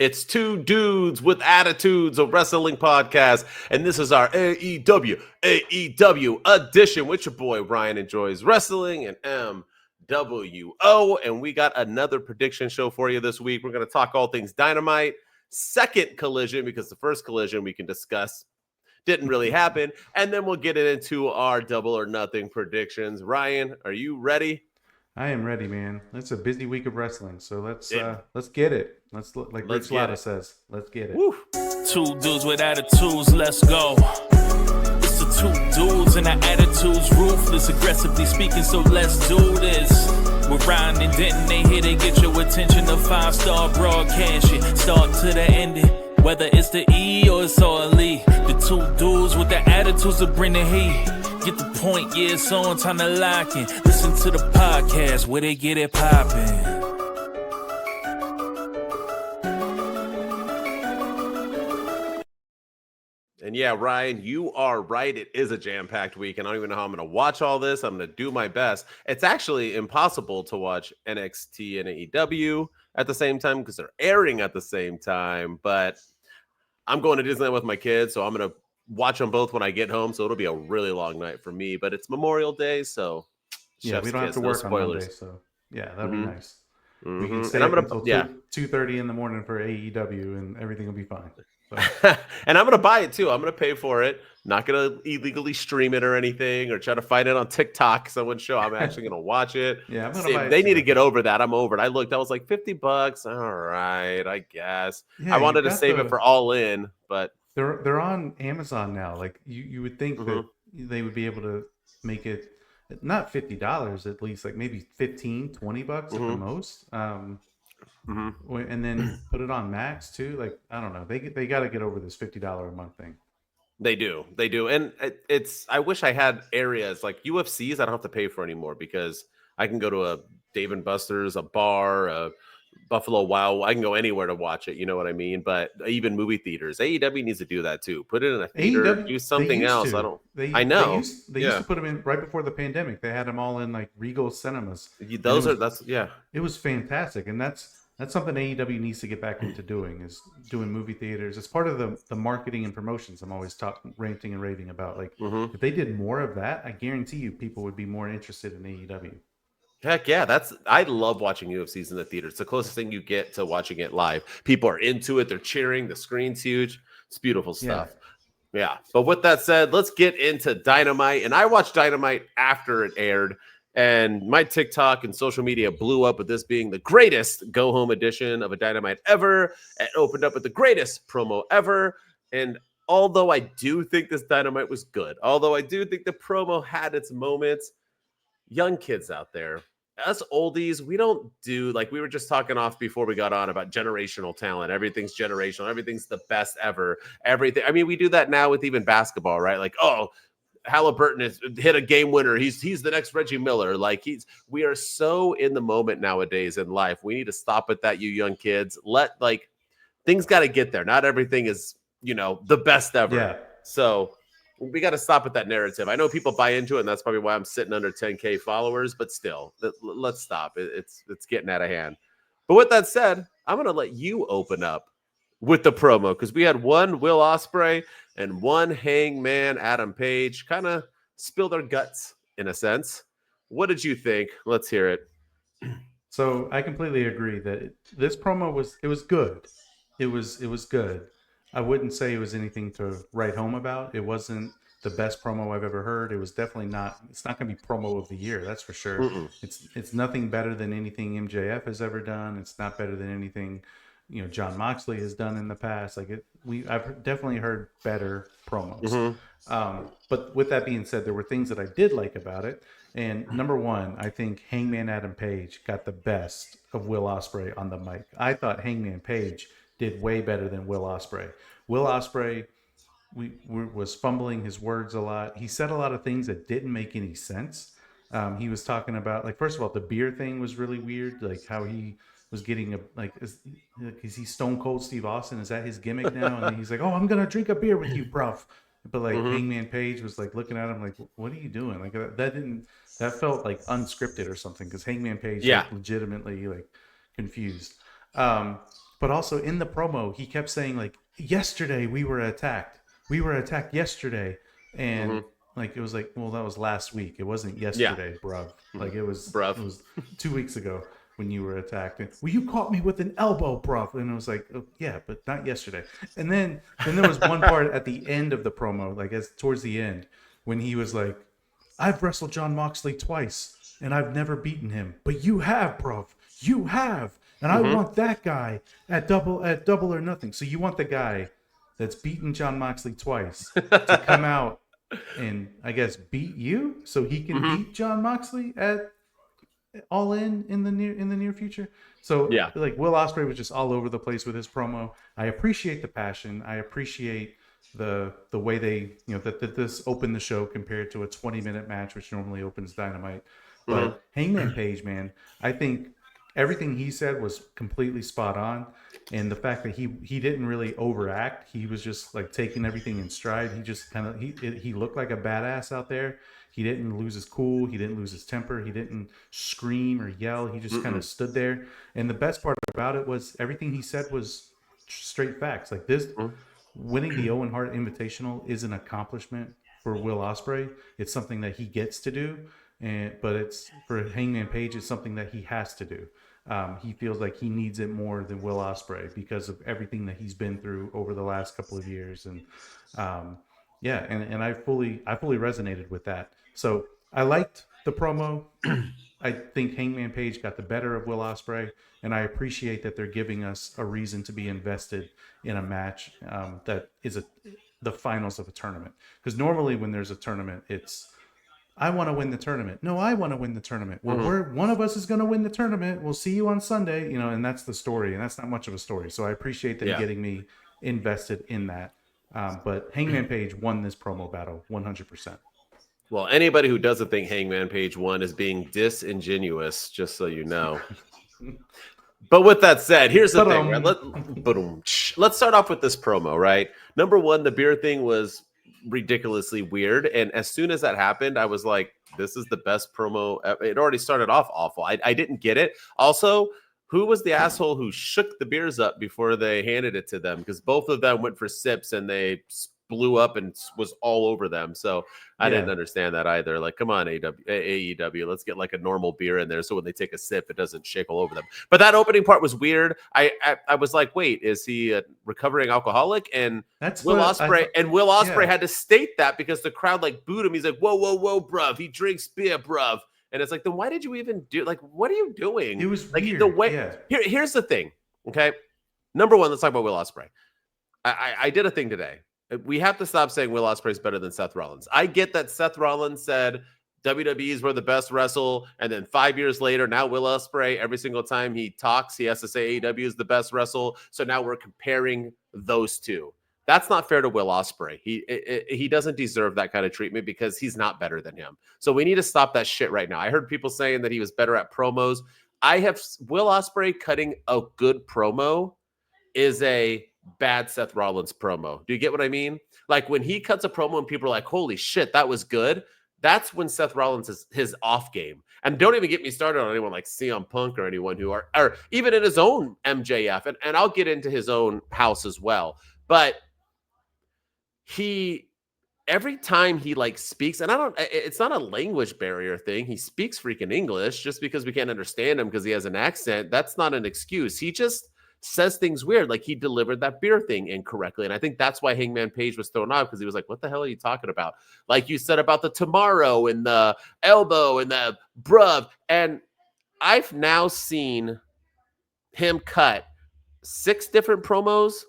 It's two dudes with attitudes, a wrestling podcast, and this is our AEW edition with your boy Ryan enjoys wrestling and MWO, and we got another prediction show for you this week. We're going to talk all things Dynamite, second Collision, because the first Collision we can discuss didn't really happen, and then we'll get it into our double or nothing predictions. Ryan, are you ready? I am ready, man. It's a busy week of wrestling, so let's get it. Like Let's Rich get Latta it. says, let's get it. Woo. Two dudes with attitudes, let's go. It's the two dudes and our attitudes ruthless, aggressively speaking, so let's do this. We're Ryan and Denton, they here to get your attention. A 5-star broadcast, shit, start to the ending. Whether it's the E or it's all E. The two dudes with the attitudes that bring the heat. Get the point, yeah, it's on, time to lock in. Listen to the podcast where they get it poppin'. And yeah, Ryan, you are right. It is a jam-packed week, and I don't even know how I'm going to watch all this. I'm going to do my best. It's actually impossible to watch NXT and AEW at the same time because they're airing at the same time. But I'm going to Disneyland with my kids, so I'm going to watch them both when I get home. So it'll be a really long night for me. But it's Memorial Day, so Yeah, we don't have to work on Monday, so yeah, that'd be nice. We can stay And I'm up gonna, until yeah. 2:30 in the morning for AEW, and everything will be fine. So, And I'm going to buy it too. I'm going to pay for it. Not going to illegally stream it or anything or try to find it on TikTok. Someone show I'm actually going to watch it. yeah, I'm gonna buy it. They too. need to get over that. I'm over it. I looked, I was like $50. All right, I guess. Yeah, I wanted to you've got save it for All In, but They're on Amazon now. Like you would think that Mm-hmm. they would be able to make it not $50 at least, like maybe $15-$20 at the Mhm. most. Mm-hmm. And then put it on Max too. Like I don't know, they got to get over this $50 a month thing. They do, and it's. I wish I had areas like UFCs. I don't have to pay for anymore because I can go to a Dave and Buster's, a bar, a Buffalo Wow. I can go anywhere to watch it. You know what I mean? But even movie theaters, AEW needs to do that too. Put it in a theater, AEW do they something used else. to I don't. they I they know. used to put them in right before the pandemic. They had them all in like Regal cinemas, and Those are that's yeah. it was fantastic, and that's something AEW needs to get back into doing, is doing movie theaters. It's part of the marketing and promotions I'm always ranting and raving about. Like Mm-hmm. if they did more of that, I guarantee you people would be more interested in AEW. Heck yeah, I love watching UFCs in the theater. It's the closest thing you get to watching it live. People are into it, they're cheering, the screen's huge. It's beautiful Yeah. stuff. Yeah. But with that said, let's get into Dynamite. And I watched Dynamite after it aired, and my TikTok and social media blew up with this being the greatest go home edition of a Dynamite ever. It opened up with the greatest promo ever. And although I do think this Dynamite was good, although I do think the promo had its moments, young kids out there, us oldies, we don't do, like we were just talking off before we got on about generational talent. Everything's generational. Everything's the best ever. Everything. I mean, we do that now with even basketball, right? Like, oh, Halliburton has hit a game winner. He's the next Reggie Miller. Like we are so in the moment nowadays in life. We need to stop at that, you young kids. Like things got to get there. Not everything is, the best ever. Yeah. So we got to stop with that narrative. I know people buy into it, and that's probably why I'm sitting under 10K followers, but still, let's stop. It's getting out of hand. But with that said, I'm going to let you open up with the promo, because we had one Will Ospreay and one Hangman Adam Page kind of spill their guts in a sense. What did you think? Let's hear it. So I completely agree that this promo was good. It was good. I wouldn't say it was anything to write home about. It wasn't the best promo I've ever heard. It was definitely not. It's not going to be promo of the year, that's for sure. Mm-mm. It's nothing better than anything MJF has ever done. It's not better than anything John Moxley has done in the past. I've definitely heard better promos. Mm-hmm. But with that being said, there were things that I did like about it. And number one, I think Hangman Adam Page got the best of Will Ospreay on the mic. I thought Hangman Page did way better than Will Ospreay. Will Ospreay was fumbling his words a lot. He said a lot of things that didn't make any sense. He was talking about, like, first of all, the beer thing was really weird. Like how he was getting is he Stone Cold Steve Austin? Is that his gimmick now? And then he's like, oh, I'm gonna drink a beer with you, bruv. But like Hangman Page was like looking at him like, what are you doing? Like that felt like unscripted or something, because Hangman Page Yeah. legitimately like confused. But also in the promo, he kept saying like, yesterday we were attacked. We were attacked yesterday. And like, it was like, well, that was last week. It wasn't yesterday, bruv. Like it was 2 weeks ago when you were attacked. And, well, you caught me with an elbow, bruv. And it was like, oh, yeah, but not yesterday. And then there was one part at the end of the promo, like as towards the end, when he was like, I've wrestled Jon Moxley twice and I've never beaten him, but you have, bruv. You have. And I want that guy at double or nothing. So you want the guy that's beaten Jon Moxley twice to come out and I guess beat you, so he can beat Jon Moxley at All In the near future. So yeah, like Will Ospreay was just all over the place with his promo. I appreciate the passion. I appreciate the way they that this opened the show compared to a 20-minute match, which normally opens Dynamite. But Hangman Page, man, I think everything he said was completely spot on, and the fact that he didn't really overact, he was just like taking everything in stride. He just kind of he looked like a badass out there. He didn't lose his cool. He didn't lose his temper. He didn't scream or yell. He just kind of stood there. And the best part about it was everything he said was straight facts. Like this, winning the Owen Hart Invitational is an accomplishment for Will Ospreay. It's something that he gets to do. But it's for Hangman Page, it's something that he has to do. He feels like he needs it more than Will Ospreay because of everything that he's been through over the last couple of years, and and I fully resonated with that. So I liked the promo. I think Hangman Page got the better of Will Ospreay, and I appreciate that they're giving us a reason to be invested in a match that is the finals of a tournament. Because normally when there's a tournament, it's I want to win the tournament. No, I want to win the tournament. Well, one of us is going to win the tournament. We'll see you on Sunday, and that's the story, and that's not much of a story. So I appreciate them getting me invested in that. But Hangman Page won this promo battle 100%. Well, anybody who doesn't think Hangman Page won is being disingenuous, just so you know. But with that said, here's the thing. Right? Let's start off with this promo, right? Number one, the beer thing was ridiculously weird, and as soon as that happened, I was like, this is the best promo. It already started off awful. I didn't get it. Also, who was the asshole who shook the beers up before they handed it to them? Because both of them went for sips and they blew up and was all over them. So I didn't understand that either. Like, come on, AEW, let's get like a normal beer in there so when they take a sip, it doesn't shake all over them. But that opening part was weird. I was like, wait, is he a recovering alcoholic? And Will Ospreay had to state that because the crowd like booed him. He's like, whoa, bruv, he drinks beer, bruv. And it's like, then why did you even do? Like, what are you doing? It was like weird. The way. Here's the thing. Okay, number one, let's talk about Will Ospreay. I did a thing today. We have to stop saying Will Ospreay is better than Seth Rollins. I get that Seth Rollins said WWE's were the best wrestle, and then 5 years later, now Will Ospreay, every single time he talks, he has to say AEW is the best wrestle. So now we're comparing those two. That's not fair to Will Ospreay. He doesn't deserve that kind of treatment because he's not better than him. So we need to stop that shit right now. I heard people saying that he was better at promos. Will Ospreay cutting a good promo is a bad Seth Rollins promo. Do you get what I mean? Like when he cuts a promo and people are like, holy shit, that was good. That's when Seth Rollins is his off game. And don't even get me started on anyone like CM Punk or anyone who are, or even in his own MJF. And I'll get into his own house as well. But every time he like speaks, and it's not a language barrier thing. He speaks freaking English. Just because we can't understand him because he has an accent, that's not an excuse. He just says things weird, like he delivered that beer thing incorrectly. And I think that's why Hangman Page was thrown off, because he was like, what the hell are you talking about? Like you said about the tomorrow and the elbow and the bruv. And I've now seen him cut 6 different promos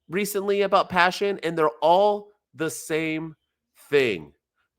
recently about passion, and they're all the same thing.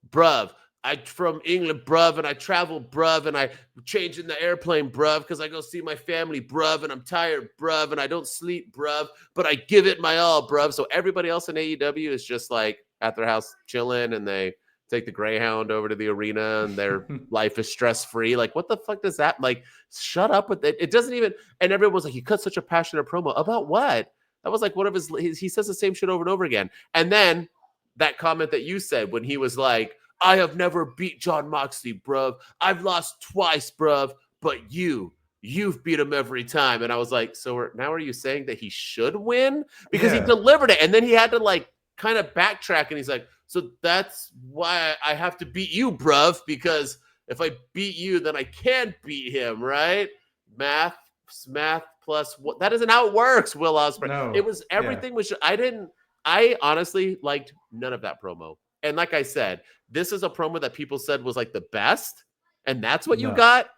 Bruv, I from England, bruv, and I travel, bruv, and I change in the airplane, bruv, because I go see my family, bruv, and I'm tired, bruv, and I don't sleep, bruv, but I give it my all, bruv. So everybody else in AEW is just like at their house chilling, and they take the Greyhound over to the arena, and their life is stress-free. Like, what the fuck does that, like, shut up with it. It doesn't even, and everyone's like, he cut such a passionate promo. About what? That was like one of he says the same shit over and over again. And then that comment that you said when he was like, I have never beat Jon Moxley, bruv. I've lost twice, bruv. But you you've beat him every time. And I was like, so now are you saying that he should win? Because he delivered it. And then he had to like kind of backtrack. And he's like, so that's why I have to beat you, bruv, because if I beat you, then I can beat him, right? Math plus what? That isn't how it works, Will Ospreay. No. It was everything was. I honestly liked none of that promo. And like I said, this is a promo that people said was like the best, and that's what you got.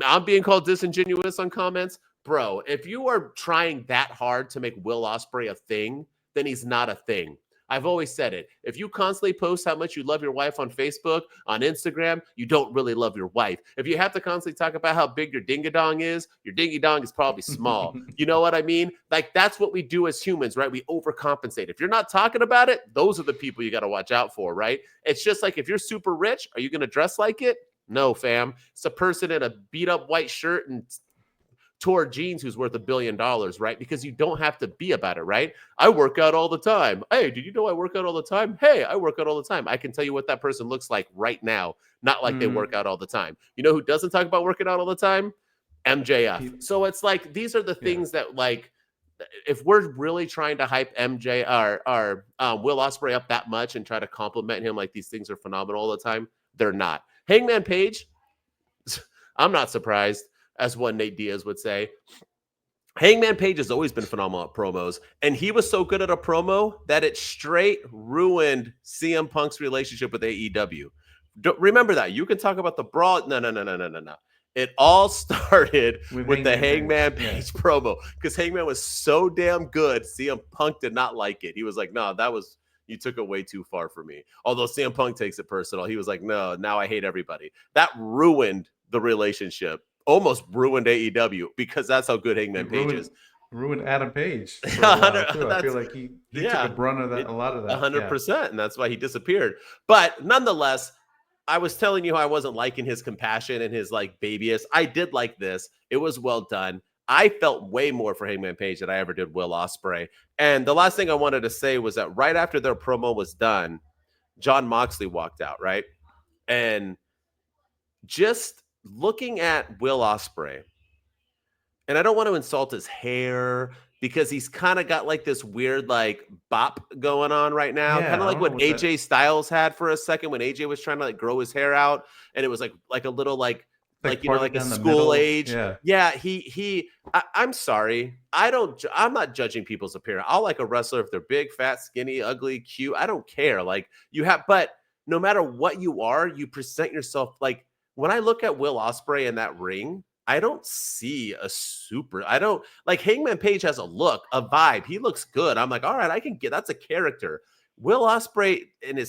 I'm being called disingenuous on comments, bro. If you are trying that hard to make Will Ospreay a thing, then he's not a thing. I've always said it. If you constantly post how much you love your wife on Facebook, on Instagram, you don't really love your wife. If you have to constantly talk about how big your ding-a-dong is, your ding-a-dong is probably small. You know what I mean? Like, that's what we do as humans, right? We overcompensate. If you're not talking about it, those are the people you got to watch out for, right? It's just like, if you're super rich, are you going to dress like it? No, fam. It's a person in a beat-up white shirt and tore jeans who's worth $1 billion, right? Because you don't have to be about it, right? I work out all the time. Hey, did you know I work out all the time? Hey, I work out all the time. I can tell you what that person looks like right now, not like they work out all the time. You know who doesn't talk about working out all the time? MJF. So it's like, these are the things that, like, if we're really trying to hype MJ or Will Ospreay up that much and try to compliment him like these things are phenomenal all the time, they're not. Hangman Page, I'm not surprised, as one Nate Diaz would say. Hangman Page has always been phenomenal at promos, and he was so good at a promo that it straight ruined CM Punk's relationship with AEW. Remember that. You can talk about the brawl. No. It all started with the Hangman Page promo, because Hangman was so damn good, CM Punk did not like it. He was like, no, you took it way too far for me. Although CM Punk takes it personal. He was like, no, now I hate everybody. That ruined the relationship. Almost ruined AEW, because that's how good Hangman Page is. Ruined Adam Page. I feel like he took a brunt of that, a lot of that. 100%, and that's why he disappeared. But nonetheless, I was telling you how I wasn't liking his compassion and his like babyish. I did like this. It was well done. I felt way more for Hangman Page than I ever did Will Ospreay. And the last thing I wanted to say was that right after their promo was done, Jon Moxley walked out, right? And just looking at Will Ospreay, and I don't want to insult his hair, because he's kind of got like this weird like bop going on right now, kind of like what AJ Styles had for a second when AJ was trying to like grow his hair out, and it was like a little like you know, like a school age. I'm sorry, I'm not judging people's appearance. I'll like a wrestler if they're big, fat, skinny, ugly, cute. I don't care. Like, but no matter what you are, you present yourself like. When I look at Will Ospreay in that ring, I don't see Hangman Page has a look, a vibe. He looks good. I'm like, all right, I can get, that's a character. Will Ospreay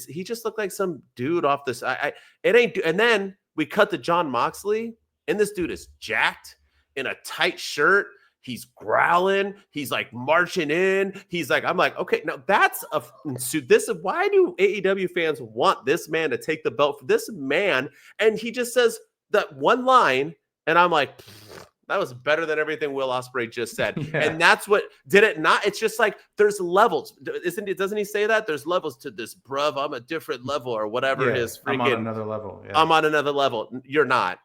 he just looked like some dude off this. And then we cut to Jon Moxley, and this dude is jacked in a tight shirt. He's growling. He's like marching in. He's like, I'm like, okay, now this is why do AEW fans want this man to take the belt for this man? And he just says that one line, and I'm like, that was better than everything Will Ospreay just said. And that's what did it not? It's just like there's levels, isn't it? Doesn't he say that there's levels to this, bruv? I'm a different level, or whatever it is. I'm on another level. I'm on another level. You're not.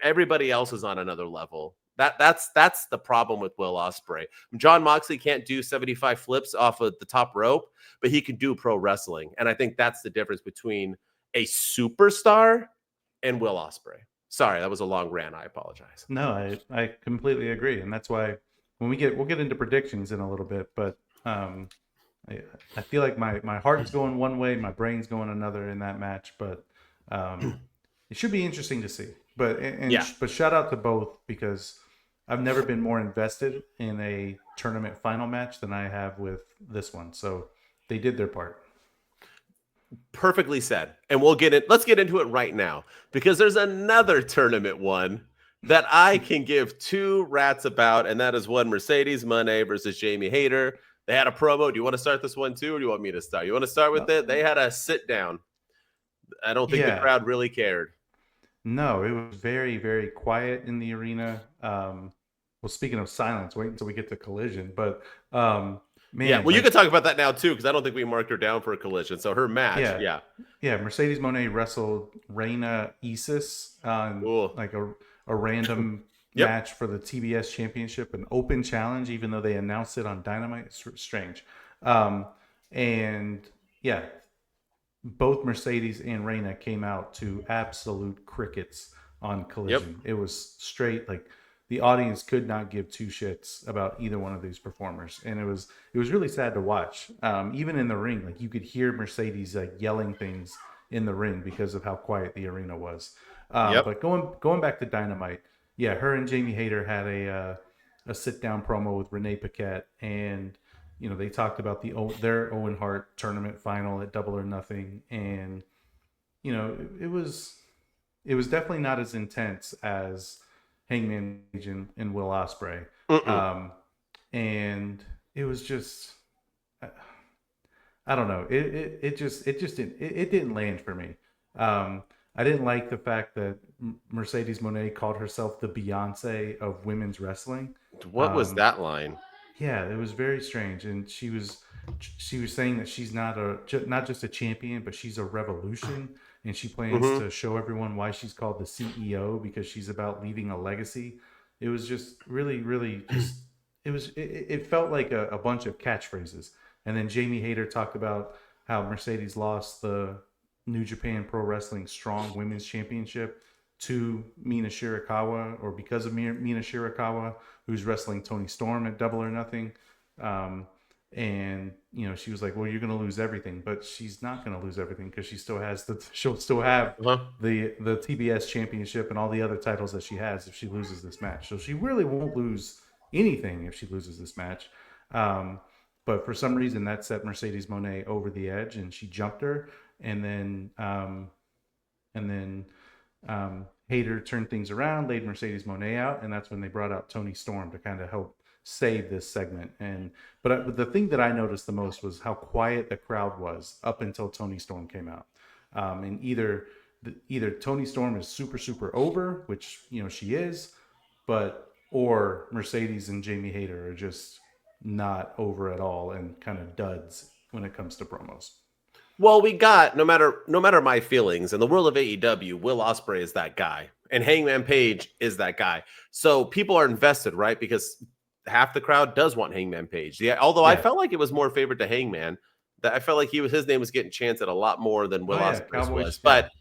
Everybody else is on another level. That's the problem with Will Ospreay. Jon Moxley can't do 75 flips off of the top rope, but he can do pro wrestling. And I think that's the difference between a superstar and Will Ospreay. Sorry, that was a long rant. I apologize. No, I completely agree. And that's why when we'll get into predictions in a little bit, but I feel like my heart's going one way, my brain's going another in that match, but it should be interesting to see. But shout out to both, because I've never been more invested in a tournament final match than I have with this one. So they did their part. Perfectly said. And let's get into it right now, because there's another tournament one that I can give two rats about, and that is one Mercedes Moné versus Jamie Hayter. They had a promo. Do you want to start this one too, or do you want me to start? You want to start with it? They had a sit down. I don't think the crowd really cared. No, it was very, very quiet in the arena. Well, speaking of silence, wait until we get to Collision. But man, you can talk about that now too, because I don't think we marked her down for a Collision. So her match, Mercedes Moné wrestled Reina Isis on like a a random match for the TBS Championship, an open challenge, even though they announced it on Dynamite. It's strange. And yeah, both Mercedes and Reina came out to absolute crickets on Collision. It was straight, like, the audience could not give two shits about either one of these performers, and it was really sad to watch. Even in the ring, like, you could hear Mercedes like yelling things in the ring because of how quiet the arena was. But going back to Dynamite, yeah, her and Jamie Hayter had a sit down promo with Renee Paquette, and they talked about their Owen Hart tournament final at Double or Nothing, and it was definitely not as intense as Hangman Page and Will Ospreay. And it was just, I don't know. It didn't land for me. I didn't like the fact that Mercedes Moné called herself the Beyonce of women's wrestling. What was that line? Yeah, it was very strange, and she was saying that she's not just a champion, but she's a revolution, and she plans to show everyone why she's called the CEO, because she's about leaving a legacy. It was just really, really just it felt like a bunch of catchphrases. And then Jamie Hayter talked about how Mercedes lost the New Japan Pro Wrestling Strong Women's Championship to Mina Shirakawa, or because of Mina Shirakawa, who's wrestling Toni Storm at Double or Nothing. And she was like, well, you're going to lose everything, but she's not going to lose everything, because she'll still have the TBS Championship and all the other titles that she has if she loses this match. So she really won't lose anything if she loses this match. But for some reason that set Mercedes Moné over the edge, and she jumped her, and then Hayter turned things around, laid Mercedes Moné out, and that's when they brought out Toni Storm to kind of help save this segment. But the thing that I noticed the most was how quiet the crowd was up until Toni Storm came out. And either Toni Storm is super over, which she is, or Mercedes and Jamie Hayter are just not over at all and kind of duds when it comes to promos. Well, we got, no matter my feelings, in the world of AEW, Will Ospreay is that guy, and Hangman Page is that guy. So people are invested, right? Because half the crowd does want Hangman Page. Yeah, although I felt like it was more favored to Hangman. That I felt like his name was getting chanted a lot more than Will Ospreay's was. Shit. But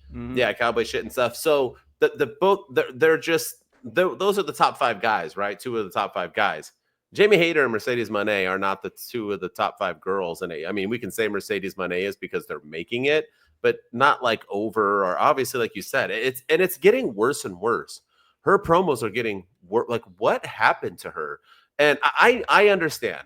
cowboy shit and stuff. So they're just those are the top five guys, right? Two of the top five guys. Jamie Hayter and Mercedes Moné are not the two of the top five girls. And I mean, we can say Mercedes Moné is because they're making it, but not like over, or obviously, like you said, it's getting worse and worse. Her promos are getting worse. Like, what happened to her? And I understand.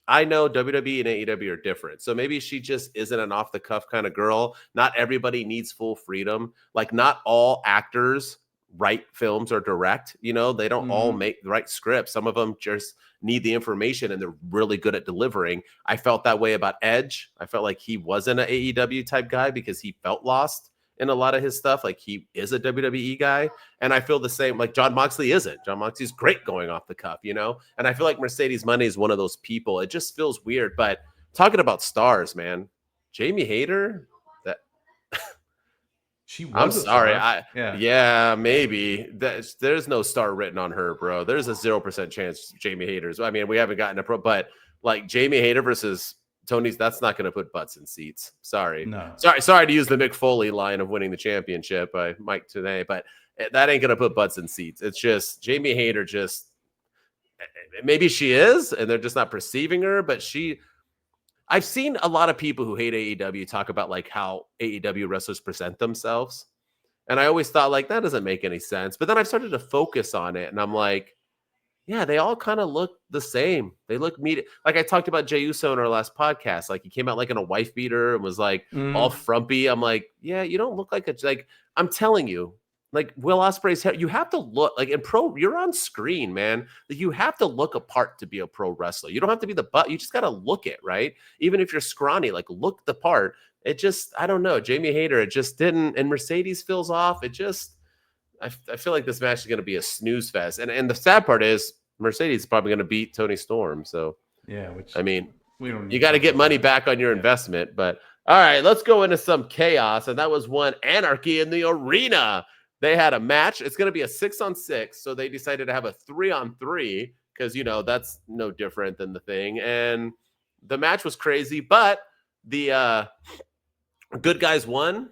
I know WWE and AEW are different. So maybe she just isn't an off the cuff kind of girl. Not everybody needs full freedom. Like, not all actors write films or direct, they don't all write scripts. Some of them just need the information, and they're really good at delivering. I felt that way about Edge. I felt like he wasn't an AEW type guy because he felt lost in a lot of his stuff. Like, he is a WWE guy. And I feel the same, like Jon Moxley isn't. Jon Moxley's great going off the cuff, and I feel like Mercedes Moné is one of those people. It just feels weird. But talking about stars, man, Jamie Hayter, I'm sorry. Yeah, maybe. There's no star written on her, bro. There's a 0% chance Jamie Hayter's. I mean, we haven't gotten a pro, but like Jamie Hayter versus Tony's, that's not going to put butts in seats. Sorry. No. Sorry to use the Mick Foley line of winning the championship by Mike today, but that ain't going to put butts in seats. It's just Jamie Hayter maybe she is, and they're just not perceiving her, but I've seen a lot of people who hate AEW talk about like how AEW wrestlers present themselves. And I always thought like, that doesn't make any sense. But then I've started to focus on it, and I'm like, yeah, they all kind of look the same. They look like I talked about Jey Uso in our last podcast. Like, he came out like in a wife beater and was like all frumpy. I'm like, yeah, you don't look like I'm telling you, like Will Ospreay's hair, you have to look like in pro, you're on screen, man. Like, you have to look apart to be a pro wrestler. You don't have to be the butt. You just got to look it, right? Even if you're scrawny, like, look the part. It just, I don't know. Jamie Hayter, it just didn't. And Mercedes feels off. It just, I feel like this match is going to be a snooze fest. And the sad part is Mercedes is probably going to beat Toni Storm. So, yeah, which I mean, you got to get money back on your investment. But all right, let's go into some chaos. And that was one Anarchy in the Arena. They had a match. It's going to be a 6-on-6. So they decided to have a 3-on-3 because, that's no different than the thing. And the match was crazy, but the good guys won.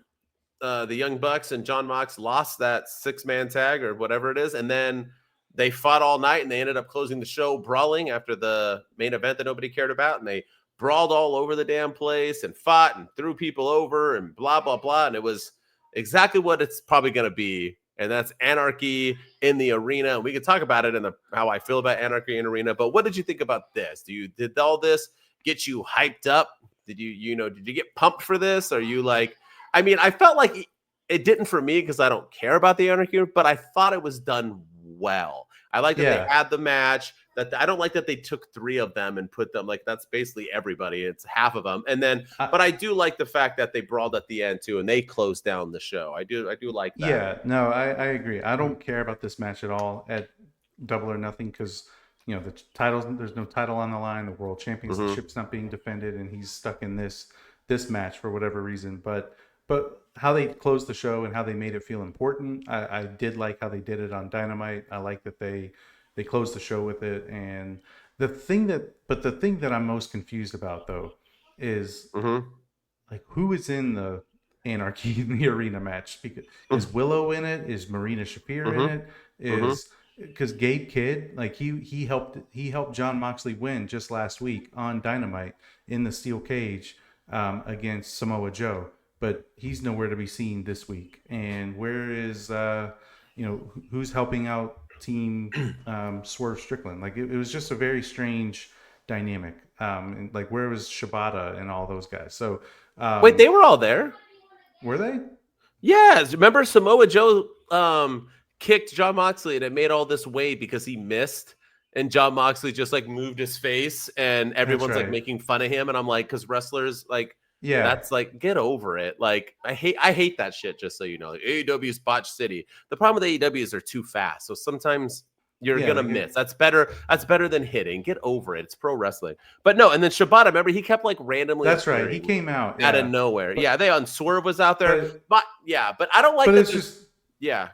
The Young Bucks and John Mox lost that 6-man tag or whatever it is. And then they fought all night and they ended up closing the show brawling after the main event that nobody cared about. And they brawled all over the damn place and fought and threw people over and blah, blah, blah. And it was exactly what it's probably going to be. And that's anarchy in the arena. And we can talk about it in how I feel about anarchy in arena. But what did you think about this? Did all this get you hyped up? Did did you get pumped for this? Are you like, I felt like it didn't for me because I don't care about the anarchy, but I thought it was done well. I like that they had the match. I don't like that they took 3 of them and put them like that's basically everybody. It's half of them, and then but I do like the fact that they brawled at the end too, and they closed down the show. I do like that. Yeah, no, I agree. I don't care about this match at all at Double or Nothing because the titles. There's no title on the line. The World Championship's not being defended, and he's stuck in this match for whatever reason. But how they closed the show and how they made it feel important, I did like how they did it on Dynamite. I like that they closed the show with it. And the thing that I'm most confused about though is like who is in the Anarchy in the Arena match? Because is Willow in it? Is Marina Shafir in it? Is because Gabe Kidd, like he helped John Moxley win just last week on Dynamite in the steel cage against Samoa Joe. But he's nowhere to be seen this week. And where is, who's helping out Team Swerve Strickland? Like, it was just a very strange dynamic. And like, where was Shibata and all those guys? So, wait, they were all there? Were they? Yes. Remember Samoa Joe kicked John Moxley and it made all this weight because he missed. And John Moxley just like moved his face and everyone's like making fun of him. And I'm like, because wrestlers like, yeah, that's like, get over it. Like, I hate that shit, just so you know. Like, AEW is botch city. The problem with AEW is they're too fast. So sometimes you're gonna miss. That's better than hitting. Get over it. It's pro wrestling. But no, and then Shibata, remember, he kept like randomly. That's right. He came out out of nowhere. But, they on Swerve was out there. But I don't like that. It's just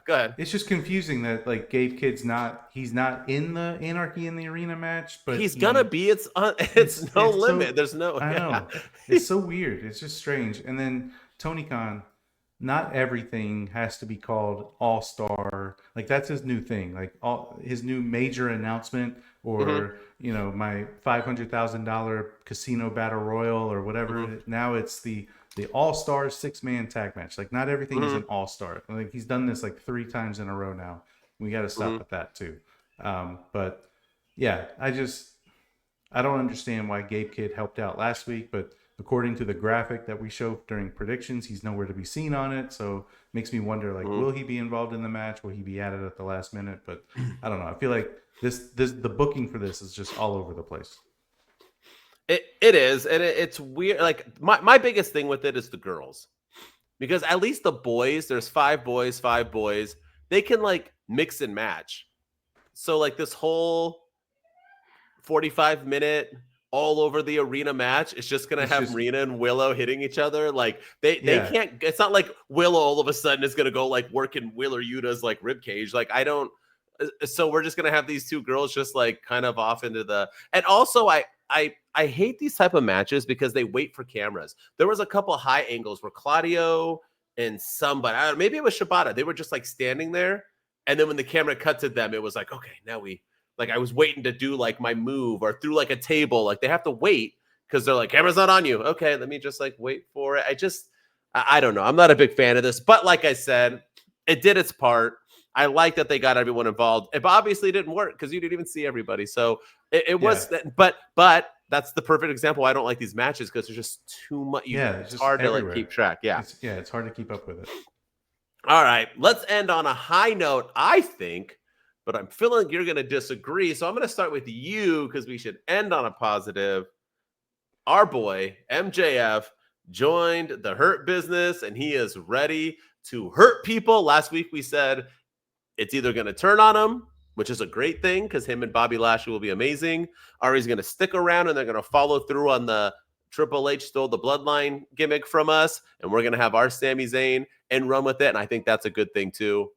go ahead. It's just confusing that like Gabe Kidd's he's not in the Anarchy in the Arena match, but he's gonna be. It's no limit. So, there's no. I know. It's so weird. It's just strange. And then Tony Khan, not everything has to be called All-Star. Like that's his new thing. Like his new major announcement, or my $500,000 casino battle royal or whatever. Now it's the All-Star 6-man tag match. Like not everything is an All-Star. Like he's done this like 3 times in a row now. We got to stop at that too. But yeah, I don't understand why Gabe Kidd helped out last week, but according to the graphic that we showed during predictions, he's nowhere to be seen on it. So it makes me wonder, like, will he be involved in the match? Will he be added at the last minute? But I don't know. I feel like the booking for this is just all over the place. It is, and it's weird. Like my biggest thing with it is the girls, because at least the boys, there's 5 boys, they can like mix and match. So like this whole 45-minute all over the arena match, it's just gonna have Marina and Willow hitting each other. Like they can't. It's not like Willow all of a sudden is gonna go like working Wheeler Yuta's like rib cage. Like I don't. So we're just gonna have these 2 girls just like kind of off into the. And also I hate these type of matches because they wait for cameras. There was a couple of high angles where Claudio and somebody, I don't know, maybe it was Shibata, they were just like standing there, and then when the camera cut to them, it was like, okay, now I was waiting to do like my move or through like a table. Like they have to wait because they're like, camera's not on you. Okay, let me just like wait for it. I don't know. I'm not a big fan of this, but like I said, it did its part. I like that they got everyone involved. It obviously didn't work because you didn't even see everybody. So it was, but that's the perfect example. I don't like these matches because there's just too much. It's hard to like keep track. Yeah. It's hard to keep up with it. All right. Let's end on a high note, I think, but I'm feeling you're going to disagree. So I'm going to start with you because we should end on a positive. Our boy, MJF, joined the Hurt business and he is ready to hurt people. Last week we said it's either going to turn on him, which is a great thing because him and Bobby Lashley will be amazing, or he's going to stick around and they're going to follow through on the Triple H stole the bloodline gimmick from us, and we're going to have our Sami Zayn and run with it. And I think that's a good thing too.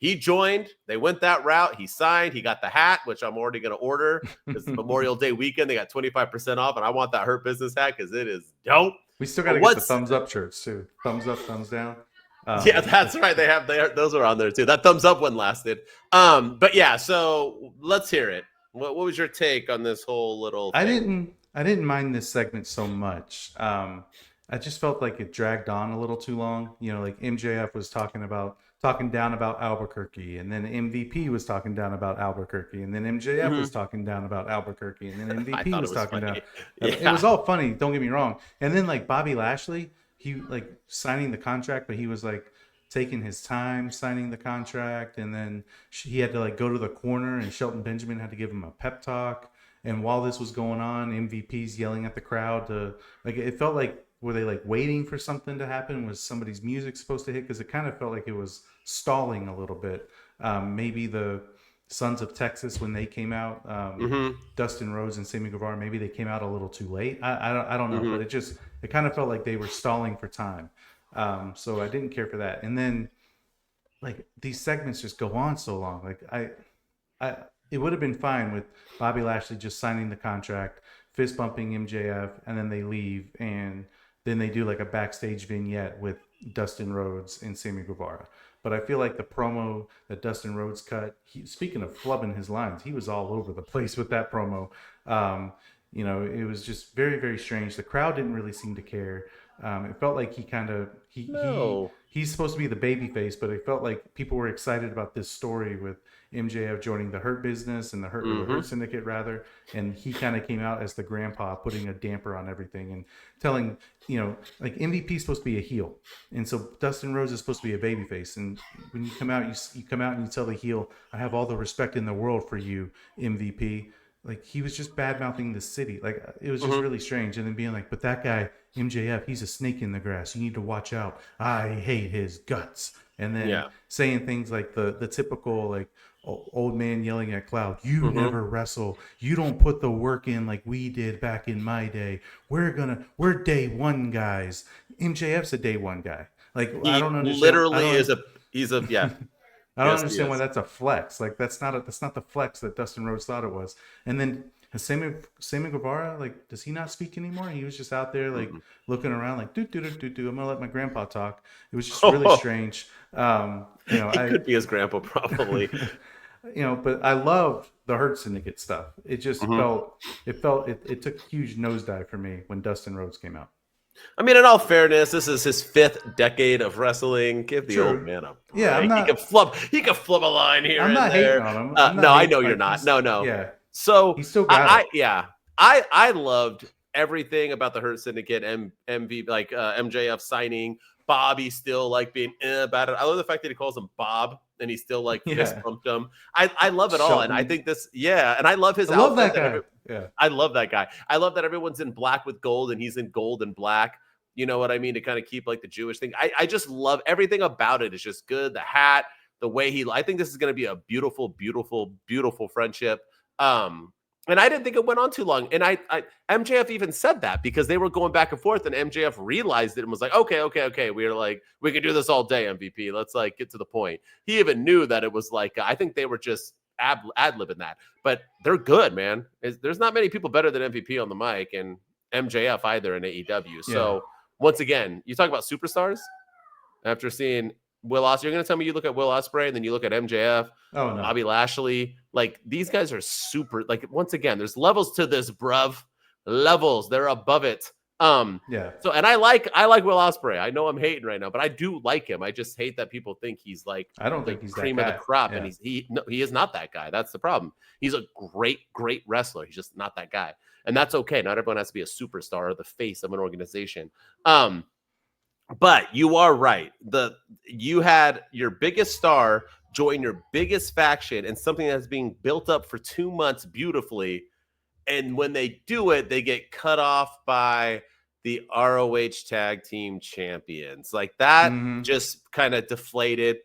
he joined. They went that route. He signed. He got the hat, which I'm already going to order. It's Memorial Day weekend. They got 25% off, and I want that Hurt Business hat because it is dope. We still got to get the thumbs up shirts too. Thumbs up, thumbs down. Yeah, that's right. They have those are on there too. That thumbs up one lasted. But yeah, so let's hear it. What was your take on this whole little thing? I didn't mind this segment so much. I just felt like it dragged on a little too long. You know, like MJF was talking down about Albuquerque, and then MVP was talking down about Albuquerque, and then MJF was talking down about Albuquerque, and then MVP was talking down. Yeah. It was all funny, don't get me wrong. And then like Bobby Lashley, he like signing the contract, but he was like taking his time signing the contract, and then he had to like go to the corner, and Shelton Benjamin had to give him a pep talk. And while this was going on, MVP's yelling at the crowd to like. It felt like, were they like waiting for something to happen? Was somebody's music supposed to hit? Because it kind of felt like it was stalling a little bit. Maybe the Sons of Texas, when they came out, Dustin Rhodes and Sammy Guevara, maybe they came out a little too late. I don't know, but it kind of felt like they were stalling for time. So I didn't care for that. And then like these segments just go on so long. Like it would have been fine with Bobby Lashley just signing the contract, fist bumping MJF, and then they leave, and then they do like a backstage vignette with Dustin Rhodes and Sammy Guevara. But I feel like the promo that Dustin Rhodes cut, speaking of flubbing his lines, he was all over the place with that promo. You know, it was just very, very strange. The crowd didn't really seem to care. It felt like he's supposed to be the baby face, but it felt like people were excited about this story with MJF joining the Hurt Business and the Hurt Syndicate rather, and he kind of came out as the grandpa, putting a damper on everything and telling, you know, like MVP's supposed to be a heel, and so Dustin Rhodes is supposed to be a baby face, and when you come out, you come out and you tell the heel, I have all the respect in the world for you, MVP. Like, he was just bad-mouthing the city. Like, it was just really strange. And then being like, but that guy, MJF, he's a snake in the grass. You need to watch out. I hate his guts. And then saying things like the typical, like, old man yelling at Cloud, you never wrestle. You don't put the work in like we did back in my day. We're day one guys. MJF's a day one guy. Like, I don't understand. Literally he's a I don't understand why that's a flex. Like, that's not the flex that Dustin Rhodes thought it was. And then Sammy Guevara, like, does he not speak anymore? He was just out there like looking around like do. I'm gonna let my grandpa talk. It was just really strange. You know, he could be his grandpa probably. You know, but I loved the Hurt Syndicate stuff. It just it took a huge nosedive for me when Dustin Rhodes came out. I mean, in all fairness, this is his 5th decade of wrestling. Give the old man a break. Yeah, he can flub a line here. I'm and not there. hating on him. No, I know you're not. No. Yeah. So he's still got it. I loved everything about the Hurt Syndicate, MJF signing, Bobby still like being about it. I love the fact that he calls him Bob and he still like fist bumped him. I love it all, and I think this, and I love his outfit. Love that guy. I love that guy. I love that everyone's in black with gold and he's in gold and black. You know what I mean? To kind of keep like the Jewish thing. I just love everything about it. It's just good. The hat, the way I think this is going to be a beautiful, beautiful, beautiful friendship. And I didn't think it went on too long. And MJF even said that because they were going back and forth, and MJF realized it and was like, okay. We can do this all day, MVP. Let's like get to the point. He even knew that it was like, I think they were just ad-libbing that, but they're good, man. There's not many people better than MVP on the mic, and MJF either in AEW. So once again, you talk about superstars after seeing Will Ospreay. You're going to tell me you look at Will Ospreay and then you look at MJF, Bobby Lashley. Like, these guys are super. Like, once again, there's levels to this, bruv. Levels. They're above it. So, and I like Will Ospreay. I know I'm hating right now, but I do like him. I just hate that people think he's like, I don't think he's cream that of guy. the crop, Yeah. and he is not that guy. That's the problem. He's a great wrestler. He's just not that guy, and that's okay. Not everyone has to be a superstar or the face of an organization. But you are right. You had your biggest star join your biggest faction and something that's being built up for 2 months beautifully. And when they do it, they get cut off by the ROH tag team champions. Like that just kind of deflated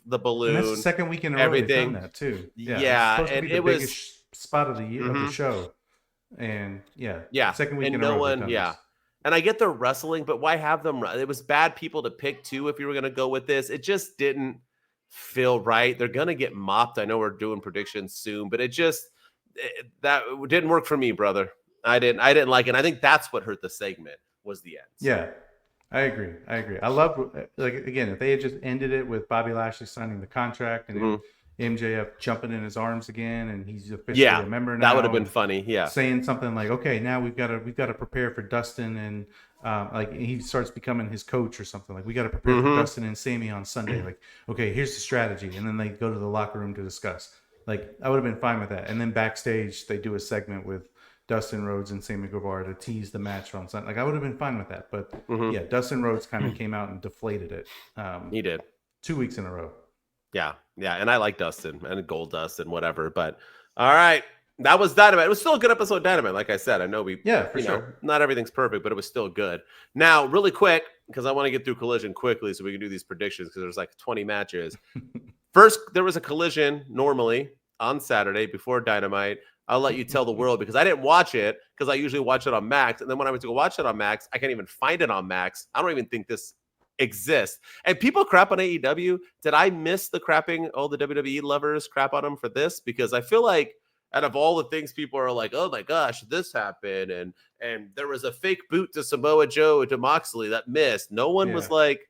the balloon. And that's the second week in a row everything. they've done that too. Yeah, it's supposed to and be the it was biggest spot of the year of the show. And second week and in no a row. one, And I get the wrestling, but why have them? It was bad people to pick too if you were going to go with this. It just didn't feel right. They're gonna get mopped. I know we're doing predictions soon, but that didn't work for me, brother. I didn't like it. And I think that's what hurt the segment was the ends. Yeah, I agree. I love, like, again, if they had just ended it with Bobby Lashley signing the contract and MJF jumping in his arms again, and he's officially a member now. That would have been funny. Yeah, saying something like, "Okay, now we've got to prepare for Dustin," and like he starts becoming his coach or something. Like, we got to prepare for Dustin and Sammy on Sunday. Like, okay, here's the strategy, and then they go to the locker room to discuss. Like, I would have been fine with that. And then backstage, they do a segment with Dustin Rhodes and Sammy Guevara to tease the match on Sunday. Like, I would have been fine with that. But yeah, Dustin Rhodes kind of came out and deflated it. He did 2 weeks in a row. Yeah. And I like Dustin and Gold Dust and whatever. But all right, that was Dynamite. It was still a good episode of Dynamite. Like I said, I know not everything's perfect, but it was still good. Now, really quick, because I want to get through Collision quickly so we can do these predictions because there's like 20 matches. First, there was a Collision normally on Saturday before Dynamite. I'll let you tell the world because I didn't watch it because I usually watch it on Max. And then when I went to go watch it on Max, I can't even find it on Max. I don't even think this exists. And people crap on AEW. Did I miss the crapping, all the WWE lovers crap on them for this? Because I feel like out of all the things people are like, oh my gosh, this happened. And there was a fake boot to Samoa Joe to Moxley that missed. No one was like,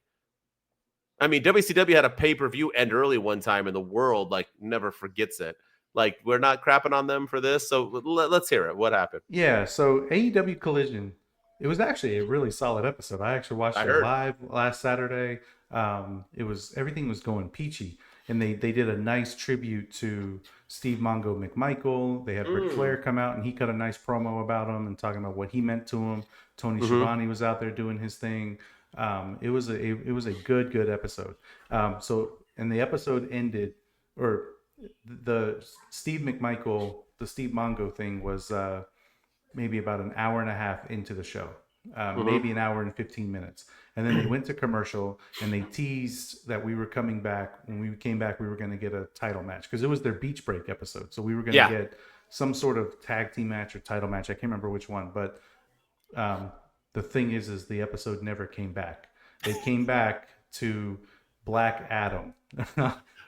I mean, WCW had a pay-per-view end early one time and the world like never forgets it. Like, we're not crapping on them for this. So let's hear it. What happened? Yeah. So AEW Collision, it was actually a really solid episode. I actually watched it live last Saturday. Everything was going peachy. And they did a nice tribute to Steve Mongo McMichael. They had Ric Flair come out and he cut a nice promo about him and talking about what he meant to him. Tony Schiavone was out there doing his thing. It was a good episode. And the episode ended, or the Steve McMichael, the Steve Mongo thing was maybe about an hour and a half into the show, maybe an hour and 15 minutes. And then they went to commercial and they teased that we were coming back. When we came back, we were going to get a title match because it was their beach break episode. So we were going to get some sort of tag team match or title match. I can't remember which one, but the thing is the episode never came back. They came back to Black Adam.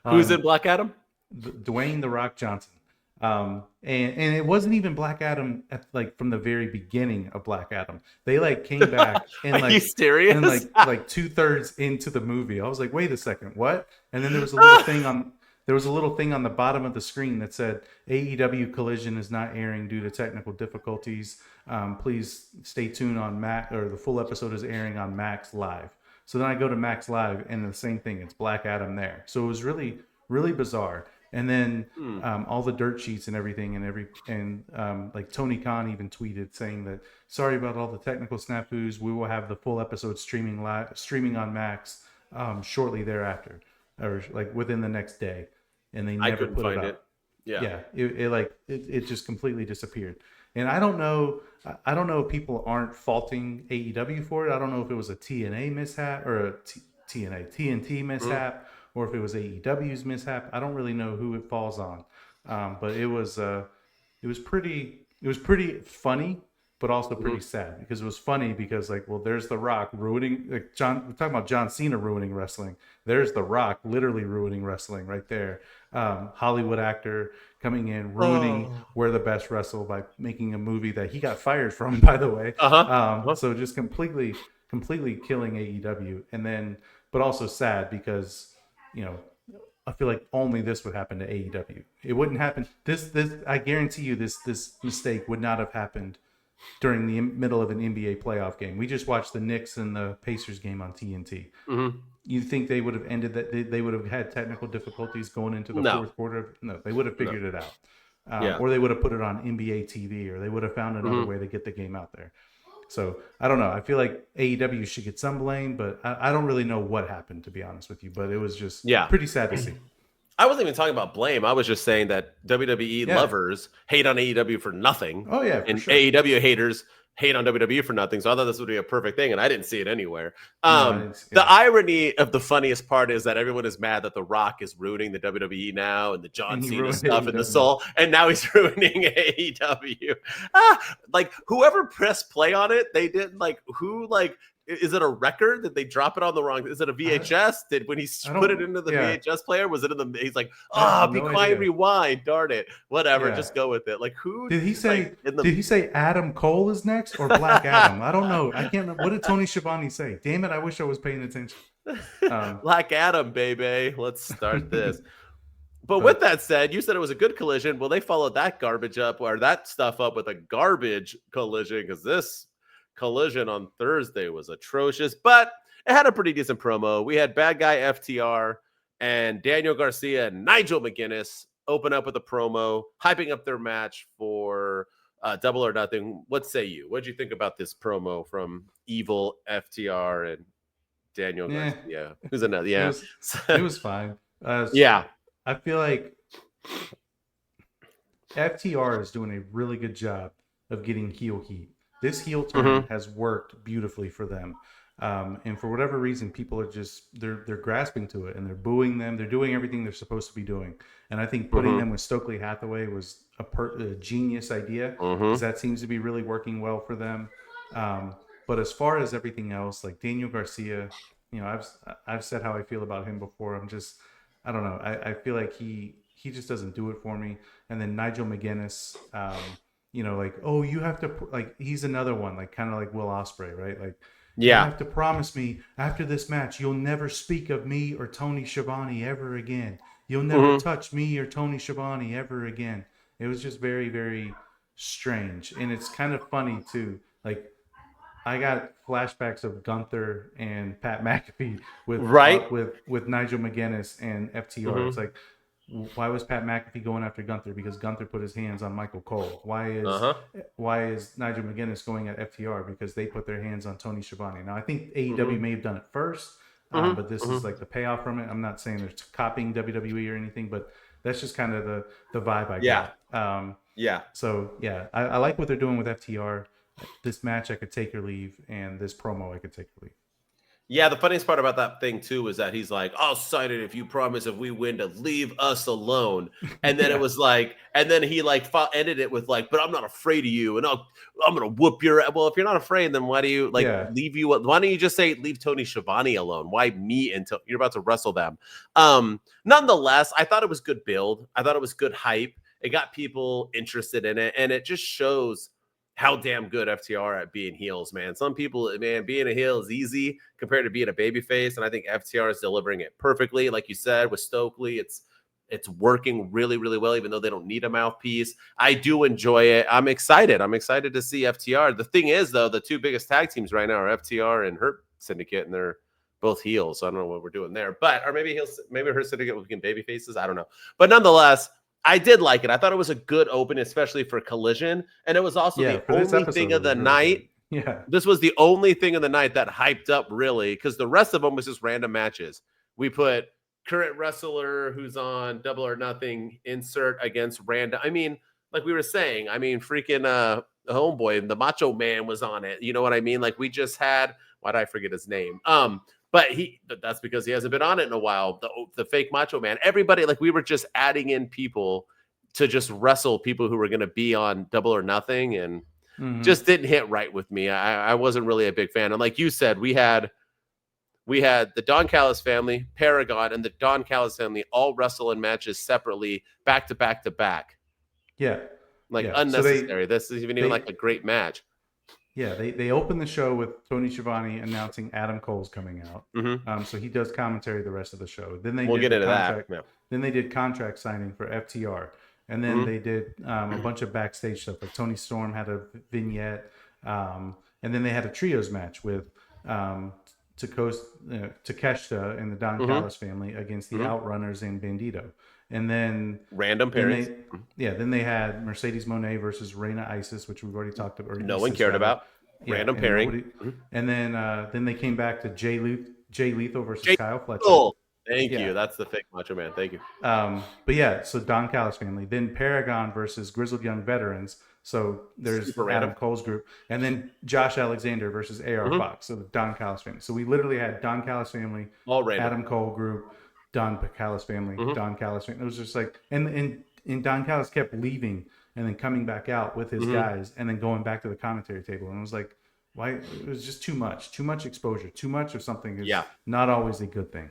Who's in Black Adam? Dwayne "The Rock" Johnson. And it wasn't even Black Adam from the very beginning of Black Adam. They like came back and like, are you serious? And like 2/3 into the movie. I was like, wait a second, what? And then there was a little thing on the bottom of the screen that said AEW Collision is not airing due to technical difficulties. Please stay tuned on Max, or the full episode is airing on Max Live. So then I go to Max Live and the same thing, it's Black Adam there. So it was really, really bizarre. And then all the dirt sheets and everything and like Tony Khan even tweeted saying that sorry about all the technical snafus. We will have the full episode streaming on Max shortly thereafter, or like within the next day. And they never put it up. Yeah. It just completely disappeared. And I don't know if people aren't faulting AEW for it. I don't know if it was a TNA mishap or a TNT mishap. Or if it was AEW's mishap. I don't really know who it falls on, but it was pretty funny, but also pretty sad because it was funny because there's The Rock ruining, we're talking about John Cena ruining wrestling. There's The Rock literally ruining wrestling right there. Hollywood actor coming in ruining We're the Best Wrestle by making a movie that he got fired from, by the way. So just completely killing AEW, and then but also sad because, I feel like only this would happen to AEW. It wouldn't happen. This I guarantee you, this mistake would not have happened during the middle of an NBA playoff game. We just watched the Knicks and the Pacers game on TNT. You think they would have ended that? They would have had technical difficulties going into the fourth quarter? No, they would have figured it out. Or they would have put it on NBA TV, or they would have found another way to get the game out there. So I don't know. I feel like AEW should get some blame, but I don't really know what happened, to be honest with you. But it was just pretty sad to see. I wasn't even talking about blame. I was just saying that WWE lovers hate on AEW for nothing. Oh, yeah. And sure. AEW haters hate on WWE for nothing. So I thought this would be a perfect thing, and I didn't see it anywhere. The irony of the funniest part is that everyone is mad that The Rock is ruining the WWE now and the John Cena stuff and the Soul, and now he's ruining AEW. Like, whoever pressed play on it, they didn't is it a record? Did they drop it on the wrong? Is it a VHS? Did when he put it into the VHS player? Was it in the? He's like, be quiet, rewind. Darn it, whatever. Just go with it. Like who did he say? Did he say Adam Cole is next or Black Adam? I don't know. I can't remember. What did Tony Schiavone say? Damn it! I wish I was paying attention. Black Adam, baby. Let's start this. But with that said, you said it was a good collision. Well, they followed that garbage up or that stuff up with a garbage collision because this collision on Thursday was atrocious, but it had a pretty decent promo. We had bad guy FTR and Daniel Garcia and Nigel McGuinness open up with a promo, hyping up their match for Double or Nothing. What say you? What did you think about this promo from Evil FTR and Daniel Garcia? Who's another? Yeah, it was fine. I feel like FTR is doing a really good job of getting heel heat. This heel turn has worked beautifully for them. And for whatever reason, people are just, they're grasping to it and they're booing them. They're doing everything they're supposed to be doing. And I think putting them with Stokely Hathaway was a genius idea because that seems to be really working well for them. But as far as everything else, like Daniel Garcia, I've said how I feel about him before. I don't know. I feel like he just doesn't do it for me. And then Nigel McGuinness, you have to, like, he's another one, like kind of like Will Ospreay, right? Like, you have to promise me after this match, you'll never speak of me or Tony Schiavone ever again. You'll never touch me or Tony Schiavone ever again. It was just very, very strange. And it's kind of funny too. Like, I got flashbacks of Gunther and Pat McAfee with Nigel McGuinness and FTR. It's like, why was Pat McAfee going after Gunther? Because Gunther put his hands on Michael Cole. Why is Nigel McGuinness going at FTR? Because they put their hands on Tony Schiavone. Now I think AEW may have done it first, but this is like the payoff from it. I'm not saying they're copying WWE or anything, but that's just kind of the vibe I got. So I like what they're doing with FTR. This match I could take or leave, and this promo I could take or leave. Yeah, the funniest part about that thing too is that he's like, "I'll sign it if you promise if we win to leave us alone." And then it was like, and then he like ended it with like, "But I'm not afraid of you, and I'm gonna whoop your." Well, if you're not afraid, then why do you leave you? Why don't you just say leave Tony Schiavone alone? Why me until you're about to wrestle them? Nonetheless, I thought it was good build. I thought it was good hype. It got people interested in it, and it just shows how damn good FTR are at being heels, man. Some people, man, being a heel is easy compared to being a babyface, and I think FTR is delivering it perfectly. Like you said, with Stokely, it's working really, really well, even though they don't need a mouthpiece. I do enjoy it. I'm excited. I'm excited to see FTR. The thing is, though, the two biggest tag teams right now are FTR and Hurt Syndicate, and they're both heels. So I don't know what we're doing there, or maybe Hurt Syndicate looking baby faces. I don't know, but nonetheless, I did like it. I thought it was a good open, especially for Collision. And it was also the only thing of the night. Yeah. This was the only thing of the night that hyped up, really, because the rest of them was just random matches. We put current wrestler who's on Double or Nothing insert against random. I mean, like we were saying, freaking homeboy, the Macho Man was on it. You know what I mean? Like we just had, why did I forget his name? But that's because he hasn't been on it in a while. The fake Macho Man. Everybody, like we were just adding in people to just wrestle people who were going to be on Double or Nothing, and just didn't hit right with me. I wasn't really a big fan. And like you said, we had the Don Callis family, Paragon, and the Don Callis family all wrestle in matches separately, back to back to back. Yeah, unnecessary. So this isn't even like a great match. Yeah, they open the show with Tony Schiavone announcing Adam Cole's coming out. So he does commentary the rest of the show. Then we'll get into that. Yeah. Then they did contract signing for FTR. And then they did a bunch of backstage stuff. Like Tony Storm had a vignette. And then they had a trios match with Takeshita and the Don Callis family against the Outrunners and Bandito. And then random pairings. Then they had Mercedes Moné versus Reina Isis, which we've already talked about. No one cared about. Random pairing. And then they came back to Jay Lethal versus Kyle Fletcher. Thank you. That's the fake Macho Man. Thank you. So Don Callis family. Then Paragon versus Grizzled Young Veterans. So there's Adam Cole's group. And then Josh Alexander versus AR Fox. So the Don Callis family. So we literally had Don Callis family, all random. Adam Cole group, Don Callis family, Don Callis family. It was just like, and Don Callis kept leaving and then coming back out with his guys and then going back to the commentary table. And it was like, Why? It was just too much exposure. Too much of something is Yeah. not always a good thing.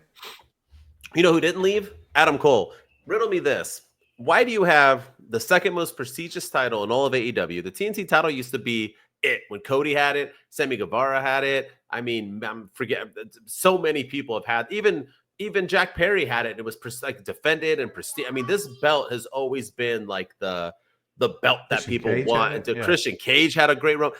You know who didn't leave? Adam Cole. Riddle me this. Why do you have the second most prestigious title in all of AEW? The TNT title used to be it when Cody had it, Sammy Guevara had it. I mean, so many people have had, even Jack Perry had it. And it was like defended and prestige. I mean, this belt has always been like the belt that Christian people Cage want. had it, And yeah. Christian Cage had a great run.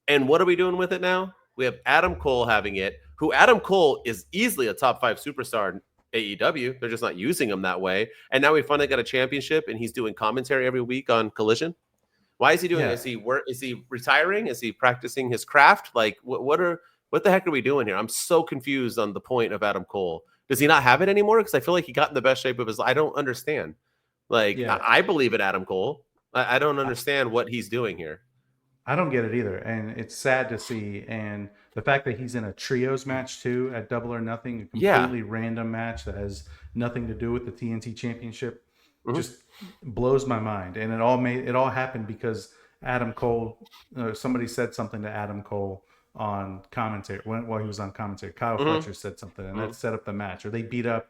And what are we doing with it now? We have Adam Cole having it, who Adam Cole is easily a top 5 superstar in AEW. They're just not using him that way. And now we finally got a championship and he's doing commentary every week on Collision. Why is he doing it? Is he retiring? Is he practicing his craft? Like what the heck are we doing here? I'm so confused on the point of Adam Cole. Does he not have it anymore? Because I feel like he got in the best shape of his life. I don't understand. Like I believe in Adam Cole. I don't understand what he's doing here. I don't get it either, and it's sad to see. And the fact that he's in a trios match too at Double or Nothing, a completely random match that has nothing to do with the TNT Championship, just blows my mind. And it all happened because Adam Cole. Somebody said something to Adam Cole on commentary while he was on commentary. Kyle Fletcher said something, and that set up the match. Or they beat up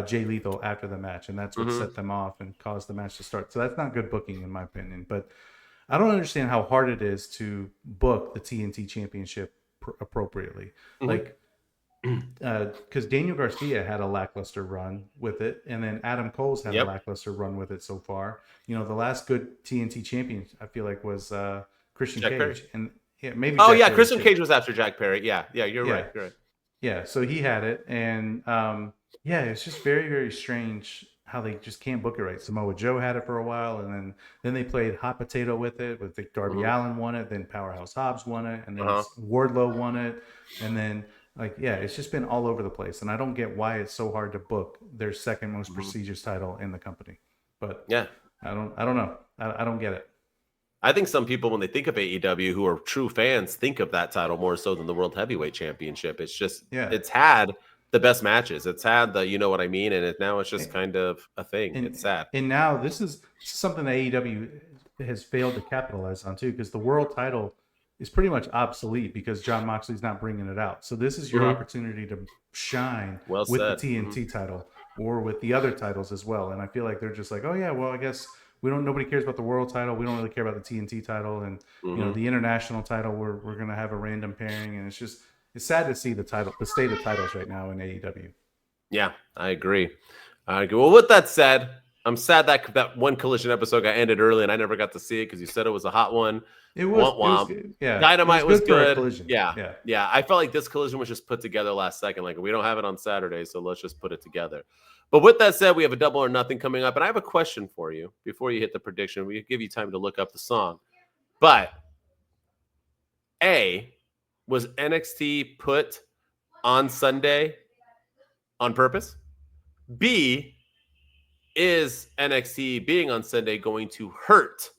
Jay Lethal after the match, and that's what set them off and caused the match to start. So that's not good booking, in my opinion, but. I don't understand how hard it is to book the TNT Championship appropriately. Like, because Daniel Garcia had a lackluster run with it, and then Adam Cole's had a lackluster run with it so far. You know, the last good TNT champion, I feel like, was Christian Cage. Perry. And maybe. Oh, yeah, Christian Cage was after Jack Perry. Yeah, you're right. You're right. Yeah, so he had it, and it's just very, very strange how they just can't book it right. Samoa Joe had it for a while, and then they played hot potato with it. With Darby Allin won it, then Powerhouse Hobbs won it, and then Wardlow won it, and then it's just been all over the place. And I don't get why it's so hard to book their second most prestigious title in the company. But I don't know. I don't get it. I think some people, when they think of AEW, who are true fans, think of that title more so than the World Heavyweight Championship. It's just it's had the best matches. It's had the, you know what I mean? And now it's just kind of a thing. It's sad. And now this is something that AEW has failed to capitalize on too, because the world title is pretty much obsolete because Jon Moxley's not bringing it out. So this is your opportunity to shine with the TNT title or with the other titles as well. And I feel like they're just like, oh yeah, well, I guess nobody cares about the world title. We don't really care about the TNT title, and you know, the international title. We're going to have a random pairing, and it's sad to see the state of titles right now in AEW. Yeah, I agree. Well, with that said, I'm sad that one Collision episode got ended early, and I never got to see it because you said it was a hot one. It was good. Yeah. Dynamite was good. Yeah. I felt like this Collision was just put together last second. Like, we don't have it on Saturday, so let's just put it together. But with that said, we have a Double or Nothing coming up, and I have a question for you before you hit the prediction. We give you time to look up the song. But was NXT put on Sunday on purpose? B, is NXT being on Sunday going to hurt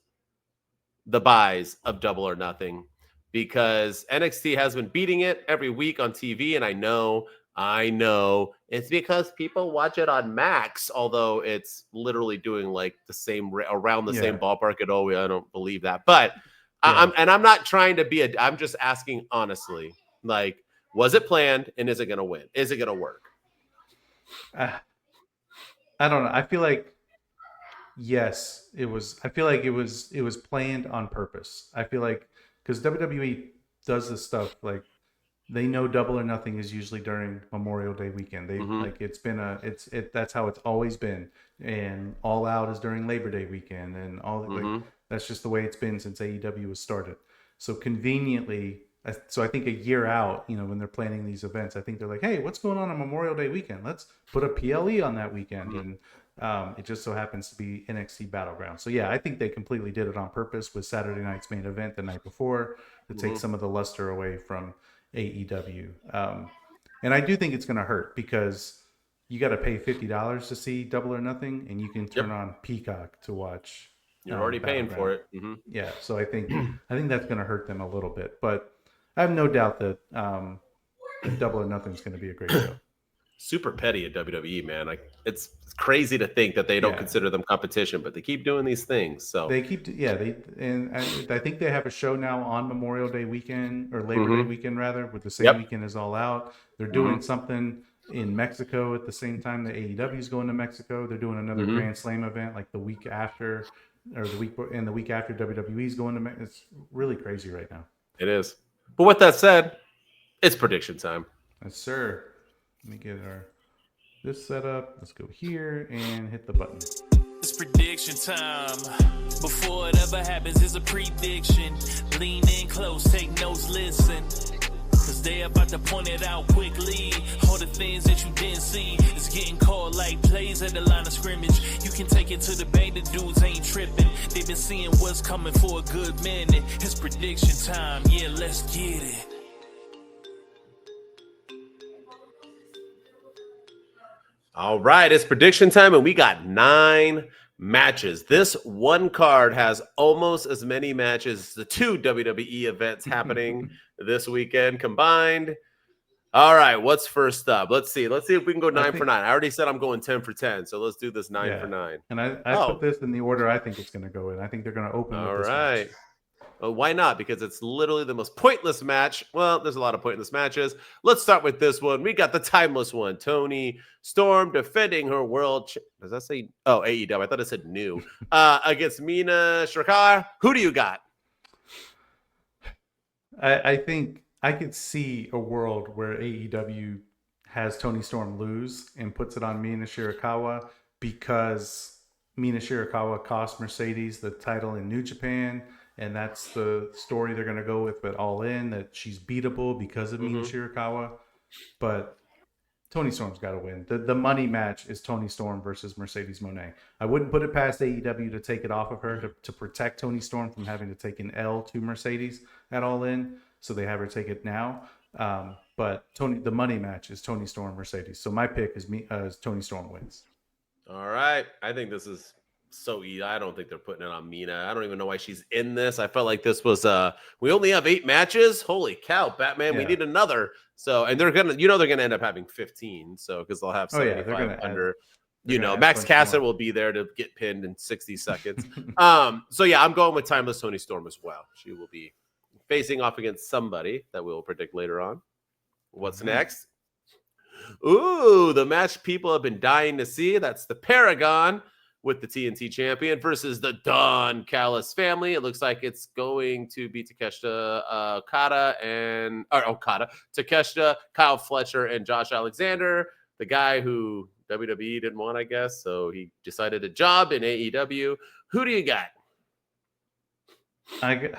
the buys of Double or Nothing? Because NXT has been beating it every week on TV, and I know it's because people watch it on Max, although it's literally doing like the same around the same ballpark at all. I don't believe that, but I'm not trying to be I'm just asking honestly, like, was it planned and is it going to win? Is it going to work? I don't know. I feel like yes, it was. I feel like it was planned on purpose. I feel like because WWE does this stuff, like they know Double or Nothing is usually during Memorial Day weekend. They like that's how it's always been, and All Out is during Labor Day weekend, and like, that's just the way it's been since AEW was started. So conveniently, so I think a year out, you know, when they're planning these events, I think they're like, hey, what's going on Memorial Day weekend? Let's put a PLE on that weekend. And it just so happens to be NXT Battleground. So yeah, I think they completely did it on purpose with Saturday night's main event the night before to take some of the luster away from AEW. And I do think it's going to hurt because you got to pay $50 to see Double or Nothing, and you can turn on Peacock to watch. You're already paying for it. Yeah, so I think that's going to hurt them a little bit, but I have no doubt that Double or Nothing is going to be a great show. super petty at WWE, man. Like it's crazy to think that they don't consider them competition, but they keep doing these things. So they keep, I think they have a show now on Memorial Day weekend or Labor Day weekend rather, with the same weekend as All Out. They're doing something in Mexico at the same time that AEW is going to Mexico. They're doing another Grand Slam event like the week after, or the week after WWE is going to Mexico. It's really crazy right now. It is. But with that said, it's prediction time. Yes, sir. Let me get this set up. Let's go here and hit the button. It's prediction time. Before it ever happens, it's a prediction. Lean in close, take notes, listen. Cause they about to point it out quickly. All the things that you didn't see is getting called like plays at the line of scrimmage. You can take it to the bank, the dudes ain't tripping. They've been seeing what's coming for a good minute. It's prediction time, yeah, let's get it. All right, it's prediction time, and we got 9 matches. This one card has almost as many matches as the 2 WWE events happening this weekend combined. All right, what's first up? Let's see if we can go 9 for 9. I already said I'm going 10 for 10, so let's do this 9 for 9. And I put this in the order I think it's going to go in. I think they're going to open with this match. Well, why not? Because it's literally the most pointless match. Well, there's a lot of pointless matches. Let's start with this one. We got the timeless one. Toni Storm defending her world. Does that say? Oh, AEW. I thought it said new. Against Mina Shirakawa. Who do you got? I think I could see a world where AEW has Toni Storm lose and puts it on Mina Shirakawa because Mina Shirakawa cost Mercedes the title in New Japan. And that's the story they're going to go with All In, that she's beatable because of Mina Shirakawa. But Toni Storm's got to win. The money match is Toni Storm versus Mercedes Moné. I wouldn't put it past AEW to take it off of her to protect Toni Storm from having to take an L to Mercedes at All In. So they have her take it now. But the money match is Toni Storm Mercedes. So my pick is Toni Storm wins. All right. I think this is so easy. I don't think they're putting it on Mina. I don't even know why she's in this. I felt like this was we only have 8 matches. Holy cow, Batman, we need another. So, and they're gonna end up having 15. So because they'll have 75 under. Max Caster will be there to get pinned in 60 seconds. So yeah, I'm going with timeless Toni Storm as well. She will be facing off against somebody that we'll predict later on. What's next? Ooh, the match people have been dying to see. That's the Paragon with the TNT champion versus the Don Callis family. It looks like it's going to be Takeshita Takeshita, Kyle Fletcher, and Josh Alexander, the guy who WWE didn't want, I guess. So he decided a job in AEW. Who do you got? I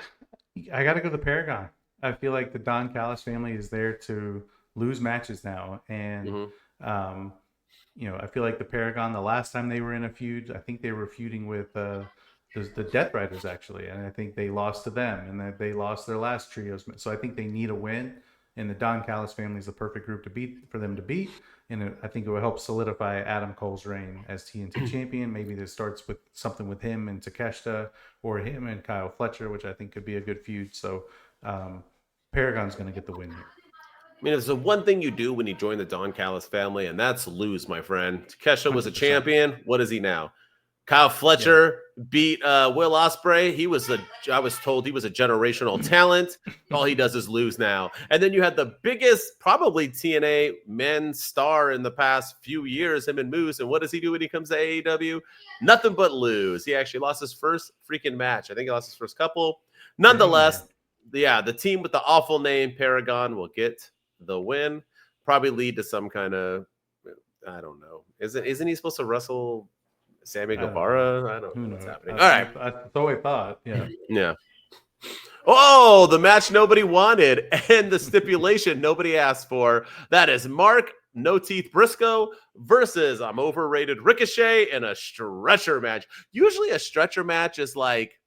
got to go to Paragon. I feel like the Don Callis family is there to lose matches now. And, I feel like the Paragon, the last time they were in a feud, I think they were feuding with the Death Riders, actually. And I think they lost to them, and that they lost their last trios. So I think they need a win. And the Don Callis family is the perfect group for them to beat. And I think it will help solidify Adam Cole's reign as TNT champion. Maybe this starts with something with him and Takeshita, or him and Kyle Fletcher, which I think could be a good feud. So Paragon's going to get the win here. I mean, there's the one thing you do when you join the Don Callis family, and that's lose, my friend. Takeshita was a champion. What is he now? Kyle Fletcher beat Will Ospreay. I was told he was a generational talent. All he does is lose now. And then you had the biggest, probably TNA men's star in the past few years, him and Moose. And what does he do when he comes to AEW? Nothing but lose. He actually lost his first freaking match. I think he lost his first couple. Nonetheless, the team with the awful name Paragon will get the win. Probably lead to some kind of, I don't know. Isn't he supposed to wrestle Sammy Guevara? I don't know what's happening. All right. That's what I thought. Yeah. Yeah. Oh, the match nobody wanted and the stipulation nobody asked for. That is Mark No Teeth Briscoe versus I'm Overrated Ricochet in a stretcher match. Usually a stretcher match is like,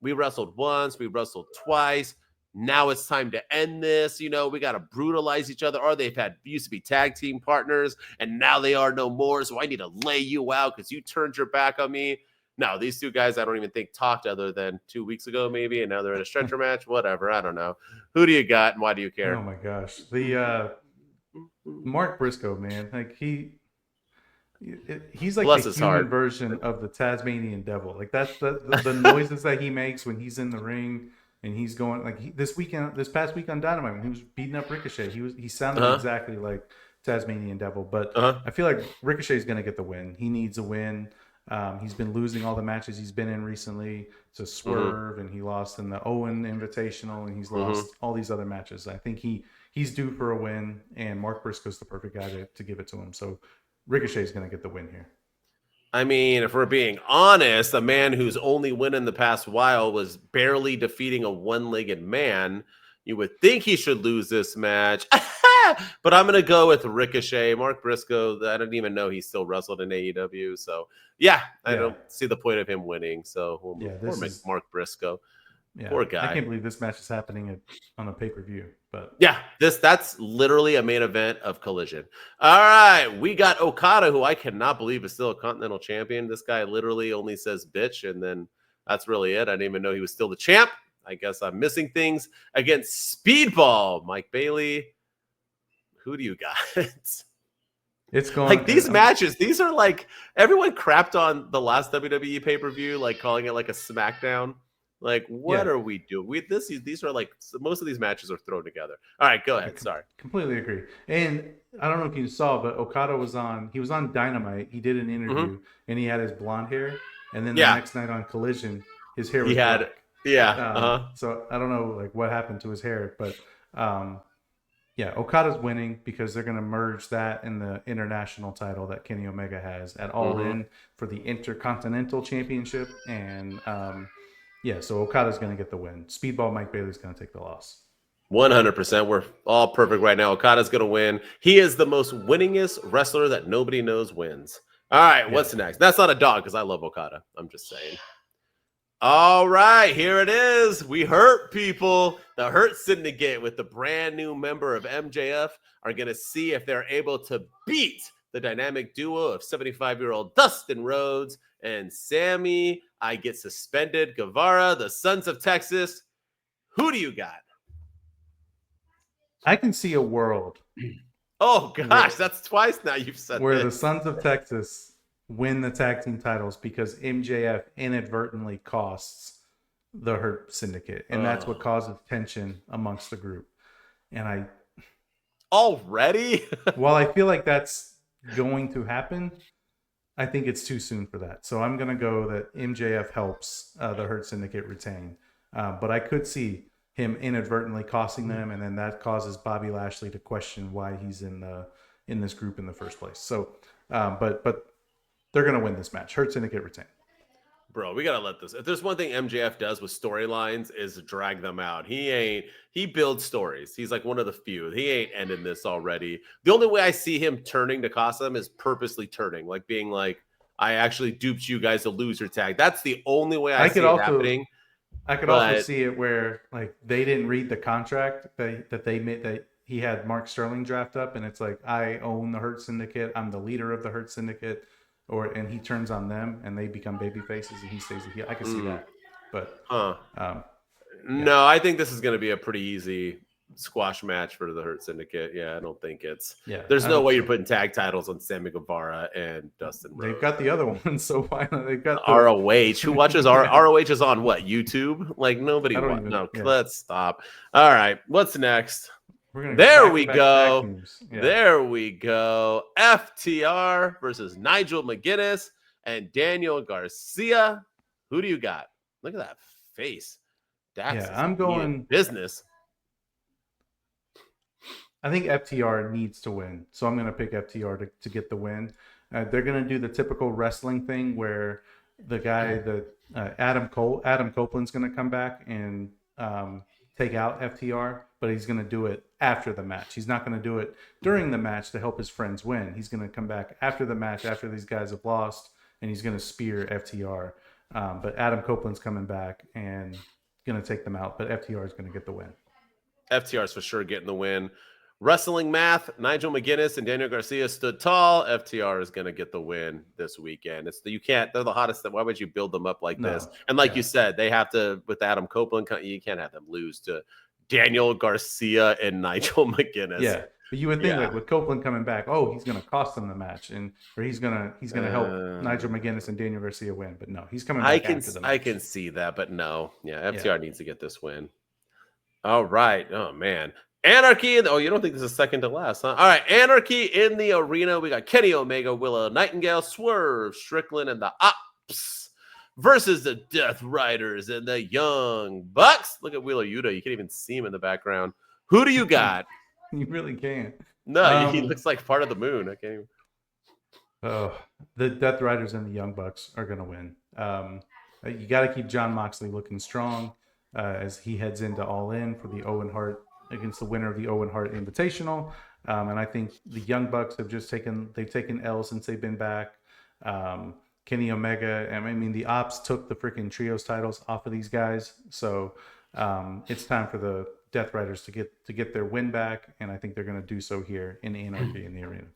we wrestled once, we wrestled twice. Now it's time to end this. We got to brutalize each other. Or used to be tag team partners, and now they are no more. So I need to lay you out because you turned your back on me. No, these two guys I don't even think talked other than 2 weeks ago, maybe, and now they're in a stretcher match. Whatever, I don't know. Who do you got, and why do you care? Oh my gosh, Mark Briscoe, man, like he's like Bless the his human heart. version of the Tasmanian devil. Like that's the noises that he makes when he's in the ring and he's going like this past week on Dynamite when he was beating up Ricochet, he sounded exactly like Tasmanian devil. But I feel like Ricochet is going to get the win. He needs a win. He's been losing all the matches he's been in recently to Swerve, and he lost in the Owen Invitational, and he's lost all these other matches. I think he's due for a win, and Mark Briscoe's the perfect guy to give it to him. So Ricochet's going to get the win here. I mean, if we're being honest, a man whose only win in the past while was barely defeating a one-legged man, you would think he should lose this match. But I'm going to go with Ricochet. Mark Briscoe, I didn't even know he still wrestled in AEW. So, I don't see the point of him winning. So, we'll make Mark Briscoe. Yeah, poor guy. I can't believe this match is happening on a pay-per-view. But that's literally a main event of Collision. All right, we got Okada, who I cannot believe is still a Continental Champion. This guy literally only says bitch, and then that's really it. I didn't even know he was still the champ. I guess I'm missing things. Against Speedball, Mike Bailey. Who do you got? It's going like these matches. These are like everyone crapped on the last WWE pay-per-view, like calling it like a SmackDown. Like, what are we doing? These are like most of these matches are thrown together. All right, go ahead. Sorry. Completely agree. And I don't know if you saw, but Okada was on Dynamite. He did an interview and he had his blonde hair. And then the next night on Collision, his hair was black. So I don't know like what happened to his hair, but Okada's winning because they're going to merge that in the international title that Kenny Omega has at All In for the Intercontinental Championship. And so Okada's going to get the win. Speedball Mike Bailey's going to take the loss. 100%. We're all perfect right now. Okada's going to win. He is the most winningest wrestler that nobody knows wins. All right, what's next? That's not a dog because I love Okada. I'm just saying. All right, here it is. We hurt people. The Hurt Syndicate with the brand new member of MJF are going to see if they're able to beat the dynamic duo of 75-year-old Dustin Rhodes and Sammy. I get suspended. Guevara, the Sons of Texas. Who do you got? I can see a world. Oh, gosh, that's twice now you've said where the Sons of Texas win the tag team titles because MJF inadvertently costs the Hurt Syndicate. And that's what causes tension amongst the group. And already? While I feel like that's going to happen, I think it's too soon for that. So I'm going to go that MJF helps the Hurt Syndicate retain. But I could see him inadvertently costing them, and then that causes Bobby Lashley to question why he's in this group in the first place. So, but they're going to win this match. Hurt Syndicate retain. Bro, we got to let this. If there's one thing MJF does with storylines is drag them out. He builds stories. He's like one of the few. He ain't ending this already. The only way I see him turning to cost them is purposely turning, like being like, I actually duped you guys to lose your tag. That's the only way I see it happening. I could also see it where like they didn't read the contract that they made, that he had Mark Sterling draft up, and it's like, I own the Hurt Syndicate. I'm the leader of the Hurt Syndicate. And he turns on them, and they become baby faces, and he stays a heel. I can see that, but no, I think this is going to be a pretty easy squash match for the Hurt Syndicate. I don't think it's. There's no way you're putting tag titles on Sammy Guevara and Dustin Rhodes. They've got the other one, so why not? They've got ROH. Who watches ROH is on what, YouTube? Like nobody. Let's stop. All right, what's next? There we go. There we go. FTR versus Nigel McGuinness and Daniel Garcia. Who do you got? Look at that face. I'm going business. I think FTR needs to win, so I'm going to pick FTR to get the win. They're going to do the typical wrestling thing where the guy Adam Copeland's going to come back and take out FTR, but he's going to do it after the match. He's not going to do it during the match to help his friends win. He's going to come back after the match, after these guys have lost, and he's going to spear FTR. But Adam Copeland's coming back and going to take them out, but FTR is going to get the win. FTR is for sure getting the win. Wrestling math, Nigel McGuinness and Daniel Garcia stood tall. FTR is going to get the win this weekend. They're the hottest. Why would you build them up like this? And like you said, they have to, with Adam Copeland, you can't have them lose to Daniel Garcia and Nigel McGuinness. But you would think Yeah. like with Copeland coming back, oh, he's gonna cost them the match, or he's gonna help Nigel McGuinness and Daniel Garcia win. But no, he's coming back after the match. I can see that, but no. Yeah, FTR needs to get this win. All right. Oh man. Anarchy. Oh, you don't think this is second to last, huh? All right. Anarchy in the arena. We got Kenny Omega, Willow Nightingale, Swerve, Strickland, and the Ops versus the Death Riders and the Young Bucks. Look at Wheeler Yuta. You can't even see him in the background. Who do you got? You really can't. No, he looks like part of the moon. I can't even. Oh, the Death Riders and the Young Bucks are going to win. You got to keep John Moxley looking strong as he heads into All In for the Owen Hart against the winner of the Owen Hart Invitational. And I think the Young Bucks have taken L since they've been back. Kenny Omega, I mean, the Ops took the freaking trios titles off of these guys, so it's time for the Death Riders to get their win back, and I think they're going to do so here in Anarchy in the arena.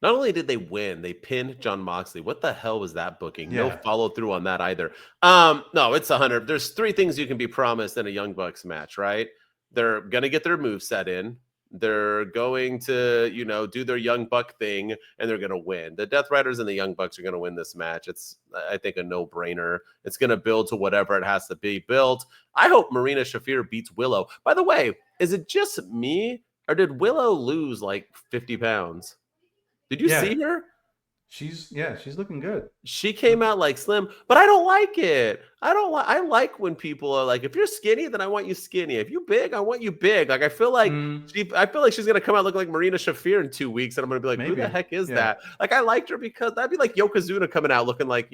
Not only did they win, they pinned John Moxley. What the hell was that booking? Yeah. No follow through on that either. No, it's 100. There's 3 things you can be promised in a Young Bucks match, right? They're gonna get their moveset in. They're going to, do their Young Buck thing, and they're gonna win. The Death Riders and the Young Bucks are gonna win this match. It's, I think, a no-brainer. It's gonna build to whatever it has to be built. I hope Marina Shafir beats Willow. By the way, is it just me, or did Willow lose like 50 pounds? Did you see her? She's looking good. She came out like slim, but I don't like it. I like when people are like, if you're skinny, then I want you skinny. If you big, I want you big. Like I feel like she's gonna come out looking like Marina Shafir in 2 weeks, and I'm gonna be like, who the heck is that? Like I liked her because that'd be like Yokozuna coming out looking like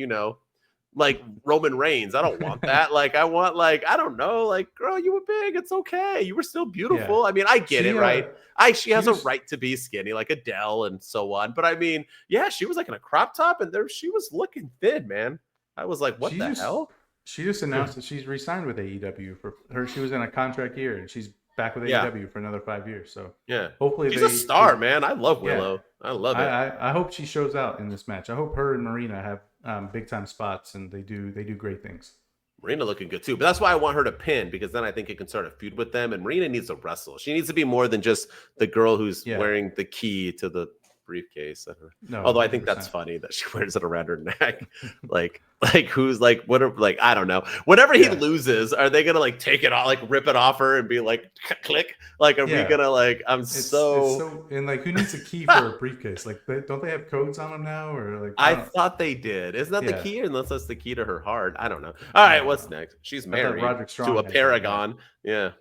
like Roman Reigns. I don't want that. Like I want I don't know. Like girl, you were big. It's okay. You were still beautiful. Yeah. I mean, I get it, right? She has a right to be skinny, like Adele and so on. But I mean, yeah, she was like in a crop top, and she was looking thin, man. I was like, what the hell? She just announced that she's re-signed with AEW for her. She was in a contract year, and she's back with AEW for another 5 years. So yeah, hopefully she's a star, man. I love Willow. I love it. I hope she shows out in this match. I hope her and Marina have big time spots, and they do great things. Marina looking good too, but that's why I want her to pin, because then I think it can start a feud with them. And Marina needs to wrestle. She needs to be more than just the girl who's wearing the key to the briefcase. No, although 100%. I think that's funny that she wears it around her neck. like who's like whatever, like I don't know. Whenever he loses, are they gonna like take it off, like rip it off her and be like click? Like are we gonna like it's so and like who needs a key for a briefcase? Like don't they have codes on them now, or like I thought they did. Isn't that the key? Unless that's the key to her heart. I don't know. All right, what's next? She's married to a paragon. Yeah.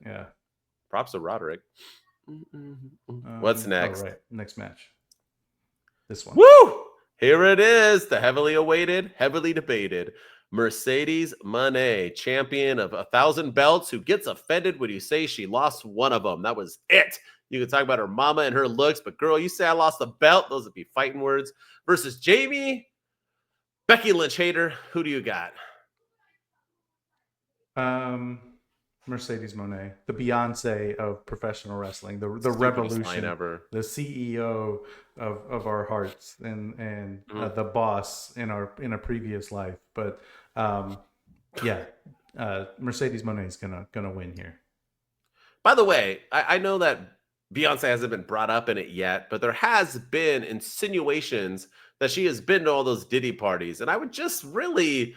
Props to Roderick. What's next? All right, next match. This one. Woo! Here it is, the heavily awaited, heavily debated Mercedes Moné, champion of 1,000 belts, who gets offended when you say she lost one of them. That was it. You can talk about her mama and her looks, but girl, you say I lost the belt, those would be fighting words. Versus Jamie, Becky Lynch Hayter. Who do you got? Mercedes Moné, the Beyonce of professional wrestling, the revolution, the CEO of our hearts, and the boss in a previous life. But Mercedes Moné is gonna win here. By the way, I know that Beyonce hasn't been brought up in it yet, but there has been insinuations that she has been to all those Diddy parties, and I would just really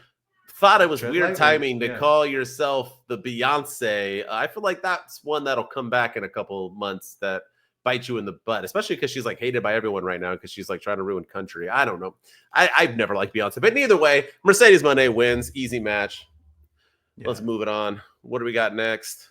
thought it was weird timing to call yourself the Beyonce. I feel like that's one that'll come back in a couple months that bite you in the butt, especially because she's like hated by everyone right now because she's like trying to ruin country. I don't know. I've never liked Beyonce, but neither way, Mercedes Moné wins. Easy match. Yeah. Let's move it on. What do we got next?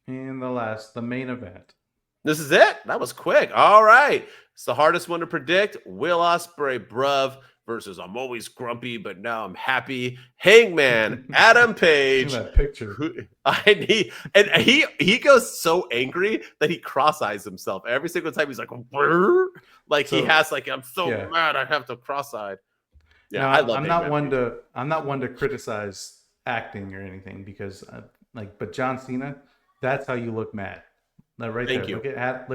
And the main event. This is it. That was quick. All right. It's the hardest one to predict. Will Ospreay, bruv. Versus I'm always grumpy, but now I'm happy. Hangman, Adam Page. That picture. He goes so angry that he cross-eyes himself every single time. He's like, brr. Like so, he has like, I'm so mad I have to cross-eyed. Yeah, now, I love. I'm not one to criticize acting or anything because but John Cena, that's how you look mad. Right there. Look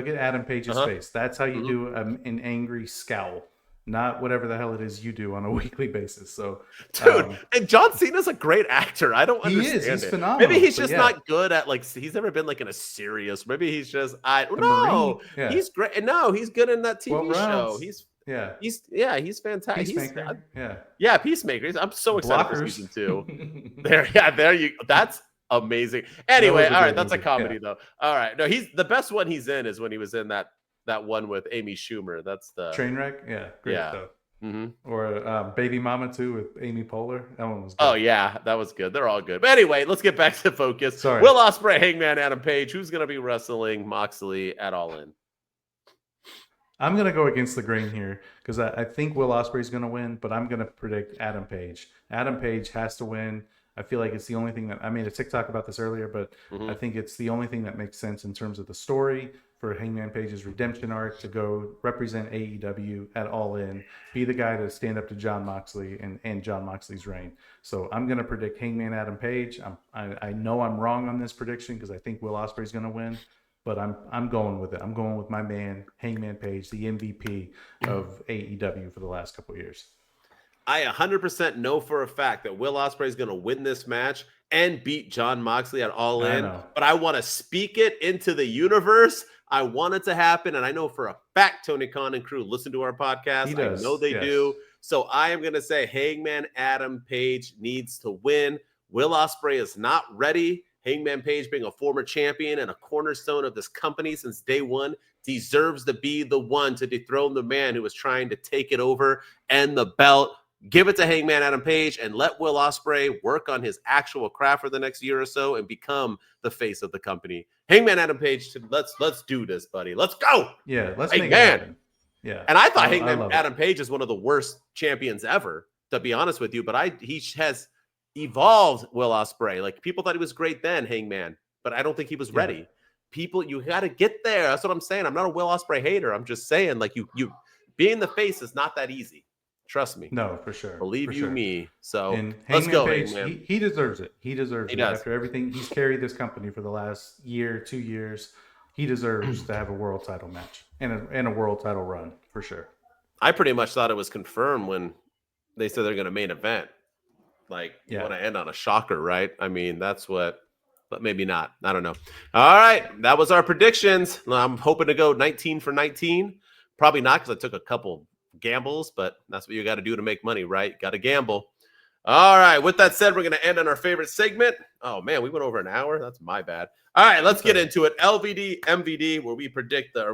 at Adam Page's face. That's how you do an angry scowl. not whatever the hell it is you do on a weekly basis. So, dude, and John Cena's a great actor. I don't understand He's it. phenomenal. Maybe he's just not good at like. He's never been like in a serious. Maybe he's just he's great. No, he's good in that TV show. He's fantastic. Peacemaker. Peacemaker. I'm so excited for season 2. There you. That's amazing. Anyway, all right, that's a comedy though. All right, no, he's the best one he's in is when he was in that one with Amy Schumer. That's the Trainwreck. Yeah, great stuff. Mm-hmm. Or Baby Mama 2 with Amy Poehler. That one was good. Oh yeah, that was good. They're all good. But anyway, let's get back to focus. Sorry. Will Ospreay, Hangman Adam Page. Who's going to be wrestling Moxley at All In? I'm going to go against the grain here because I think Will Ospreay is going to win, but I'm going to predict Adam Page. Adam Page has to win. I feel like it's the only thing that I made a TikTok about this earlier, but I think it's the only thing that makes sense in terms of the story for Hangman Page's redemption arc to go represent AEW at All In, be the guy to stand up to Jon Moxley and Jon Moxley's reign. So I'm going to predict Hangman Adam Page. I know I'm wrong on this prediction because I think Will Ospreay is going to win, but I'm going with it. I'm going with my man Hangman Page, the MVP of AEW for the last couple of years. I 100% know for a fact that Will Ospreay is going to win this match and beat Jon Moxley at All In. But I want to speak it into the universe. I want it to happen. And I know for a fact Tony Khan and crew listen to our podcast. I know they do. So I am going to say Hangman Adam Page needs to win. Will Ospreay is not ready. Hangman Page, being a former champion and a cornerstone of this company since day one, deserves to be the one to dethrone the man who was trying to take it over and the belt. Give it to Hangman Adam Page and let Will Ospreay work on his actual craft for the next year or so and become the face of the company. Hangman Adam Page, let's do this, buddy. Let's go. Yeah, let's make it happen. Yeah. And I thought Hangman Adam Page is one of the worst champions ever, to be honest with you. But he has evolved Will Ospreay. Like, people thought he was great then, Hangman, but I don't think he was ready. People, you got to get there. That's what I'm saying. I'm not a Will Ospreay hater. I'm just saying, like, you being the face is not that easy. Trust me. No, for sure. Believe you me. So and let's go, Page, Hangman. He deserves it. He deserves it. Does. After everything he's carried this company for the last year, 2 years, he deserves to have a world title match and a world title run for sure. I pretty much thought it was confirmed when they said they're going to main event. Like, you want to end on a shocker, right? I mean, that's what, but maybe not. I don't know. All right. That was our predictions. I'm hoping to go 19 for 19. Probably not because I took a couple gambles, but that's what you got to do to make money, right? Got to gamble. All right. With that said, we're going to end on our favorite segment. Oh, man, we went over an hour. That's my bad. All right, let's get into it. LVD, MVD, where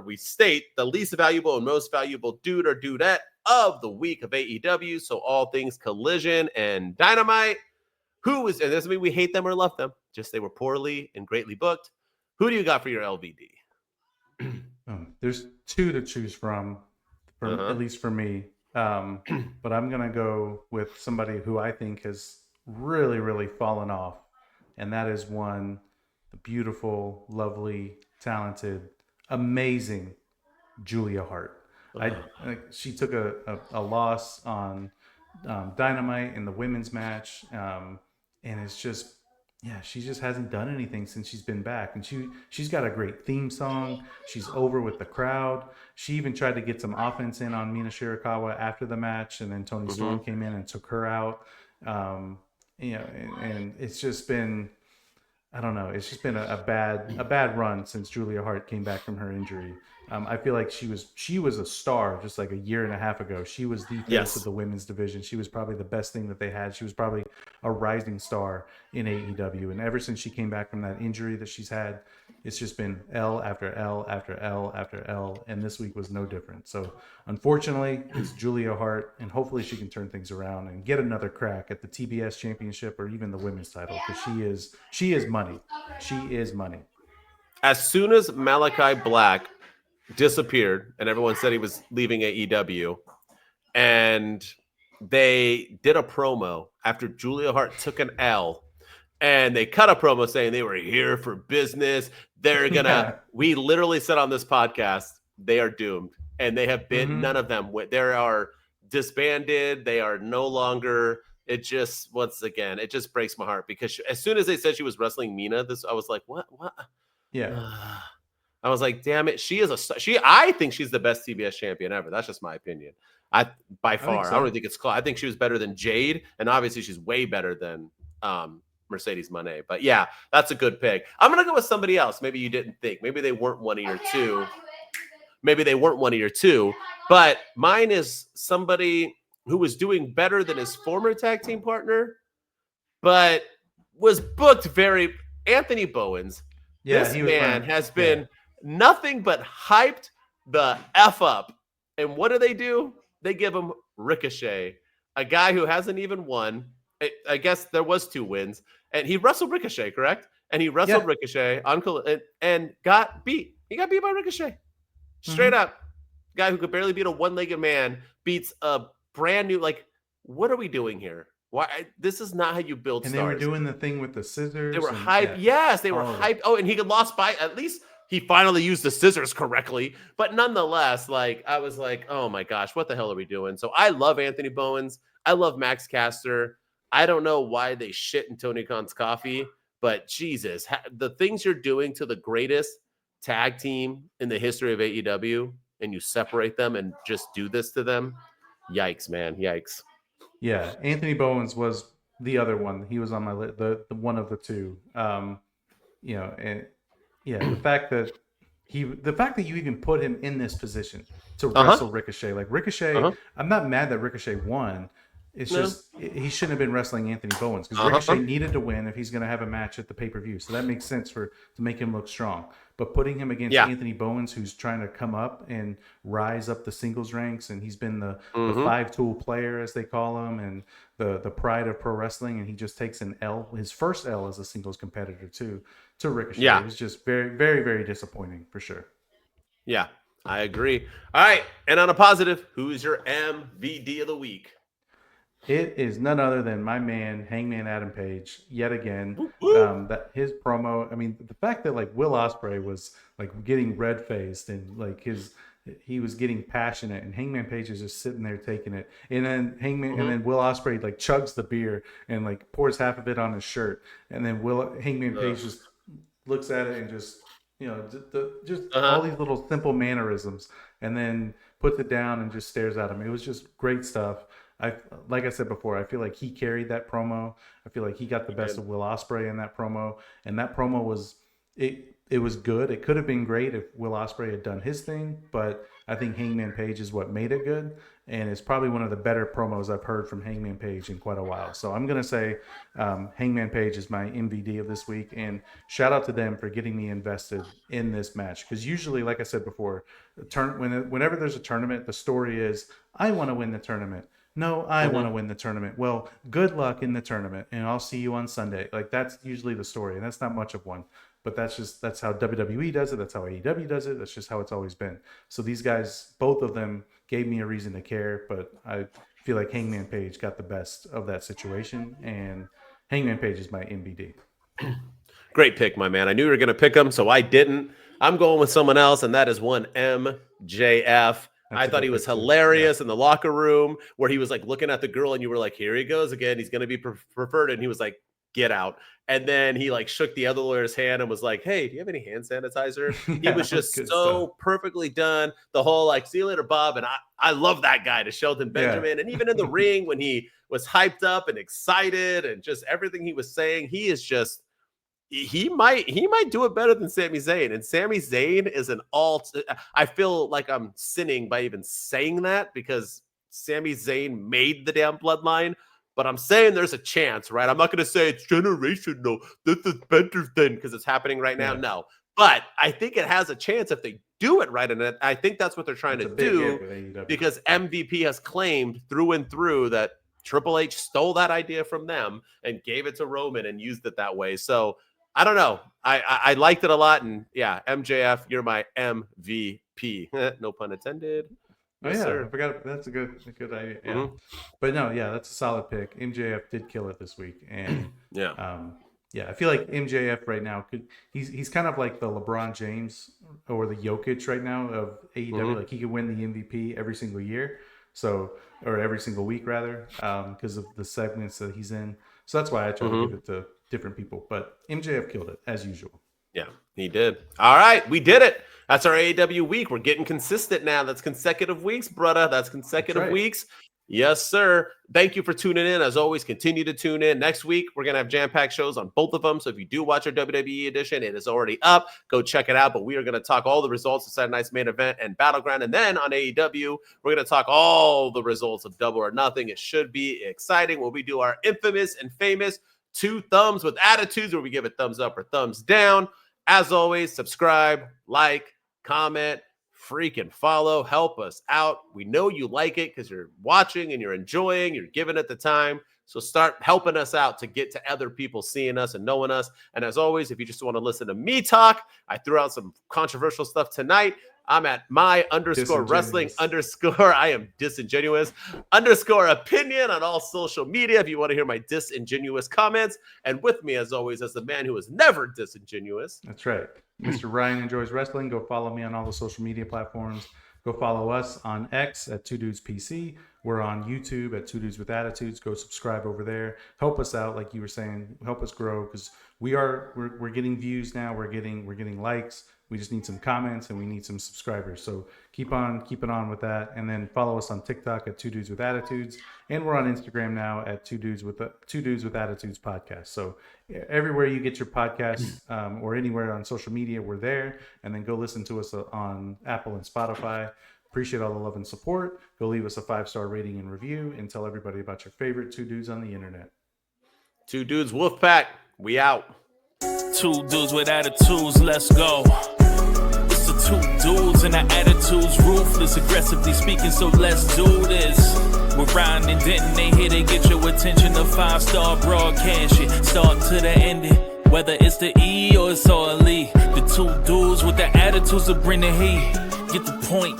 we state the least valuable and most valuable dude or dudette of the week of AEW. So all things Collision and Dynamite. And this doesn't mean we hate them or love them. Just they were poorly and greatly booked. Who do you got for your LVD? There's two to choose from at least for me. But I'm going to go with somebody who I think has really, really fallen off. And that is the beautiful, lovely, talented, amazing Julia Hart. She took a loss on Dynamite in the women's match. And it's just, she just hasn't done anything since she's been back. And she's got a great theme song. She's over with the crowd. She even tried to get some offense in on Mina Shirakawa after the match, and then Toni Storm came in and took her out. And it's just been, I don't know, it's just been a bad run since Julia Hart came back from her injury. I feel like she was a star just like a year and a half ago. She was the face of the women's division. She was probably the best thing that they had. She was probably a rising star in AEW. And ever since she came back from that injury that she's had, it's just been L after L after L after L. And this week was no different. So unfortunately, it's Julia Hart, and hopefully she can turn things around and get another crack at the TBS championship or even the women's title, because she is money. She is money. As soon as Malachi Black disappeared and everyone said he was leaving AEW, and they did a promo after Julia Hart took an L, and they cut a promo saying they were here for business. They're gonna we literally said on this podcast they are doomed, and they have been none of them. They are disbanded. They are no longer. It just, once again, it just breaks my heart, because as soon as they said she was wrestling Mina, I was like, what I was like, damn it. I think she's the best TBS champion ever. That's just my opinion. By think far. so. I don't even think it's close. I think she was better than Jade, and obviously she's way better than Mercedes Moné. But yeah, that's a good pick. I'm gonna go with somebody else. Maybe you didn't think. Maybe they weren't one of your two. Maybe they weren't one of your two. But mine is somebody who was doing better than his former tag team partner, but was booked very. Anthony Bowens. Yeah, This man has been nothing but hyped the F up. And what do? They give him Ricochet, a guy who hasn't even won. I guess there was 2 wins. And he wrestled Ricochet, correct? And he wrestled Ricochet and got beat. He got beat by Ricochet. Straight up. Guy who could barely beat a one-legged man beats a brand new, like, what are we doing here? Why? This is not how you build and stars. And they were doing the thing with the scissors. They were hyped. Yes, they were hyped. Oh, and he lost by, at least he finally used the scissors correctly. But nonetheless, like, I was like, oh my gosh, what the hell are we doing? So I love Anthony Bowens. I love Max Caster. I don't know why they shit in Tony Khan's coffee, but Jesus, the things you're doing to the greatest tag team in the history of AEW, and you separate them and just do this to them. Yikes, man. Yikes. Yeah, Anthony Bowens was the other one. He was on my list, the one of the two. You know, and yeah, the fact that you even put him in this position to wrestle Ricochet, like Ricochet, I'm not mad that Ricochet won. It's just he shouldn't have been wrestling Anthony Bowens because Ricochet needed to win if he's going to have a match at the pay-per-view. So that makes sense to make him look strong. But putting him against Anthony Bowens, who's trying to come up and rise up the singles ranks, and he's been the 5-tool player, as they call him, and the pride of pro wrestling, and he just takes an L, his first L as a singles competitor to Ricochet. Yeah. It was just very, very, very disappointing for sure. Yeah, I agree. All right, and on a positive, who's your MVD of the week? It is none other than my man Hangman Adam Page yet again. That his promo. I mean, the fact that like Will Ospreay was like getting red faced and like he was getting passionate, and Hangman Page is just sitting there taking it, and then and then Will Ospreay like chugs the beer and like pours half of it on his shirt, and then Hangman Page just looks at it and just all these little simple mannerisms, and then puts it down and just stares at him. It was just great stuff. Like I said before, I feel like he carried that promo. I feel like he got the best of Will Ospreay in that promo, and that promo was it was good. It could have been great if Will Ospreay had done his thing, but I think Hangman Page is what made it good, and it's probably one of the better promos I've heard from Hangman Page in quite a while. So I'm gonna say Hangman Page is my MVD of this week, and shout out to them for getting me invested in this match, because usually, like I said before, whenever there's a tournament, the story is I want to win the tournament. No, I want to win the tournament. Well, good luck in the tournament, and I'll see you on Sunday. Like, that's usually the story, and that's not much of one. But that's how WWE does it. That's how AEW does it. That's just how it's always been. So these guys, both of them, gave me a reason to care, but I feel like Hangman Page got the best of that situation, and Hangman Page is my MVD. Great pick, my man. I knew you were going to pick him, so I didn't. I'm going with someone else, and that is one MJF. I thought he was hilarious in the locker room where he was like looking at the girl and you were like, here he goes again. He's going to be preferred. And he was like, get out. And then he like shook the other lawyer's hand and was like, hey, do you have any hand sanitizer? He was just so perfectly done. The whole like, see you later, Bob. And I love that guy, to Shelton Benjamin. And even in the ring when he was hyped up and excited and just everything he was saying, he is just, he might do it better than Sami Zayn. And Sami Zayn is an alt. I feel like I'm sinning by even saying that, because Sami Zayn made the damn bloodline. But I'm saying there's a chance, right? I'm not going to say it's generational. This is better than, because it's happening right now. No. But I think it has a chance if they do it right. And I think that's what they're trying to do, because MVP has claimed through and through that Triple H stole that idea from them and gave it to Roman and used it that way. So I don't know. I liked it a lot. And yeah, MJF, you're my MVP. No pun intended. Yes, sir. I forgot. That's a good idea. Yeah. But no, yeah, that's a solid pick. MJF did kill it this week. And I feel like MJF right now he's kind of like the LeBron James or the Jokic right now of AEW. Like, he could win the MVP every single year. So, or every single week rather, because of the segments that he's in. So that's why I try to give it to different people. But MJF killed it as usual. Yeah, he did. All right, we did it. That's our AEW week. We're getting consistent now. That's consecutive weeks, brother. That's consecutive weeks. Yes, sir. Thank you for tuning in. As always, continue to tune in. Next week, we're going to have jam-packed shows on both of them. So if you do watch our WWE edition, it is already up. Go check it out. But we are going to talk all the results of Saturday Night's Main Event and Battleground. And then on AEW, we're going to talk all the results of Double or Nothing. It should be exciting when we do our infamous and famous 2 thumbs with attitudes, where we give a thumbs up or thumbs down. As always, subscribe, like, comment, freaking follow, help us out. We know you like it because you're watching and you're enjoying, you're giving it the time. So start helping us out to get to other people seeing us and knowing us. And as always, if you just want to listen to me talk, I threw out some controversial stuff tonight. I'm at my_wrestling_ I am disingenuous _opinion on all social media if you want to hear my disingenuous comments. And with me, as always, as the man who is never disingenuous. That's right. Mr. Ryan Enjoys Wrestling. Go follow me on all the social media platforms. Go follow us on X at 2DudesPC. We're on YouTube at 2 Dudes with Attitudes. Go subscribe over there. Help us out, like you were saying. Help us grow, because we're getting views now. We're getting likes. We just need some comments and we need some subscribers. So keep on keeping on with that. And then follow us on TikTok at 2 Dudes with Attitudes. And we're on Instagram now at 2 Dudes with Attitudes podcast. So everywhere you get your podcasts or anywhere on social media, we're there. And then go listen to us on Apple and Spotify. Appreciate all the love and support. Go leave us a 5-star rating and review, and tell everybody about your favorite 2 dudes on the internet. 2 Dudes Wolfpack. We out. 2 dudes with attitudes, let's go. It's the 2 dudes and our attitudes ruthless, aggressively speaking, so let's do this. We're Ryan and Denton, they here to get your attention. A 5-star broadcast shit, start to the ending. Whether it's the E or it's all E, the 2 dudes with the attitudes that bring the heat. Get the point.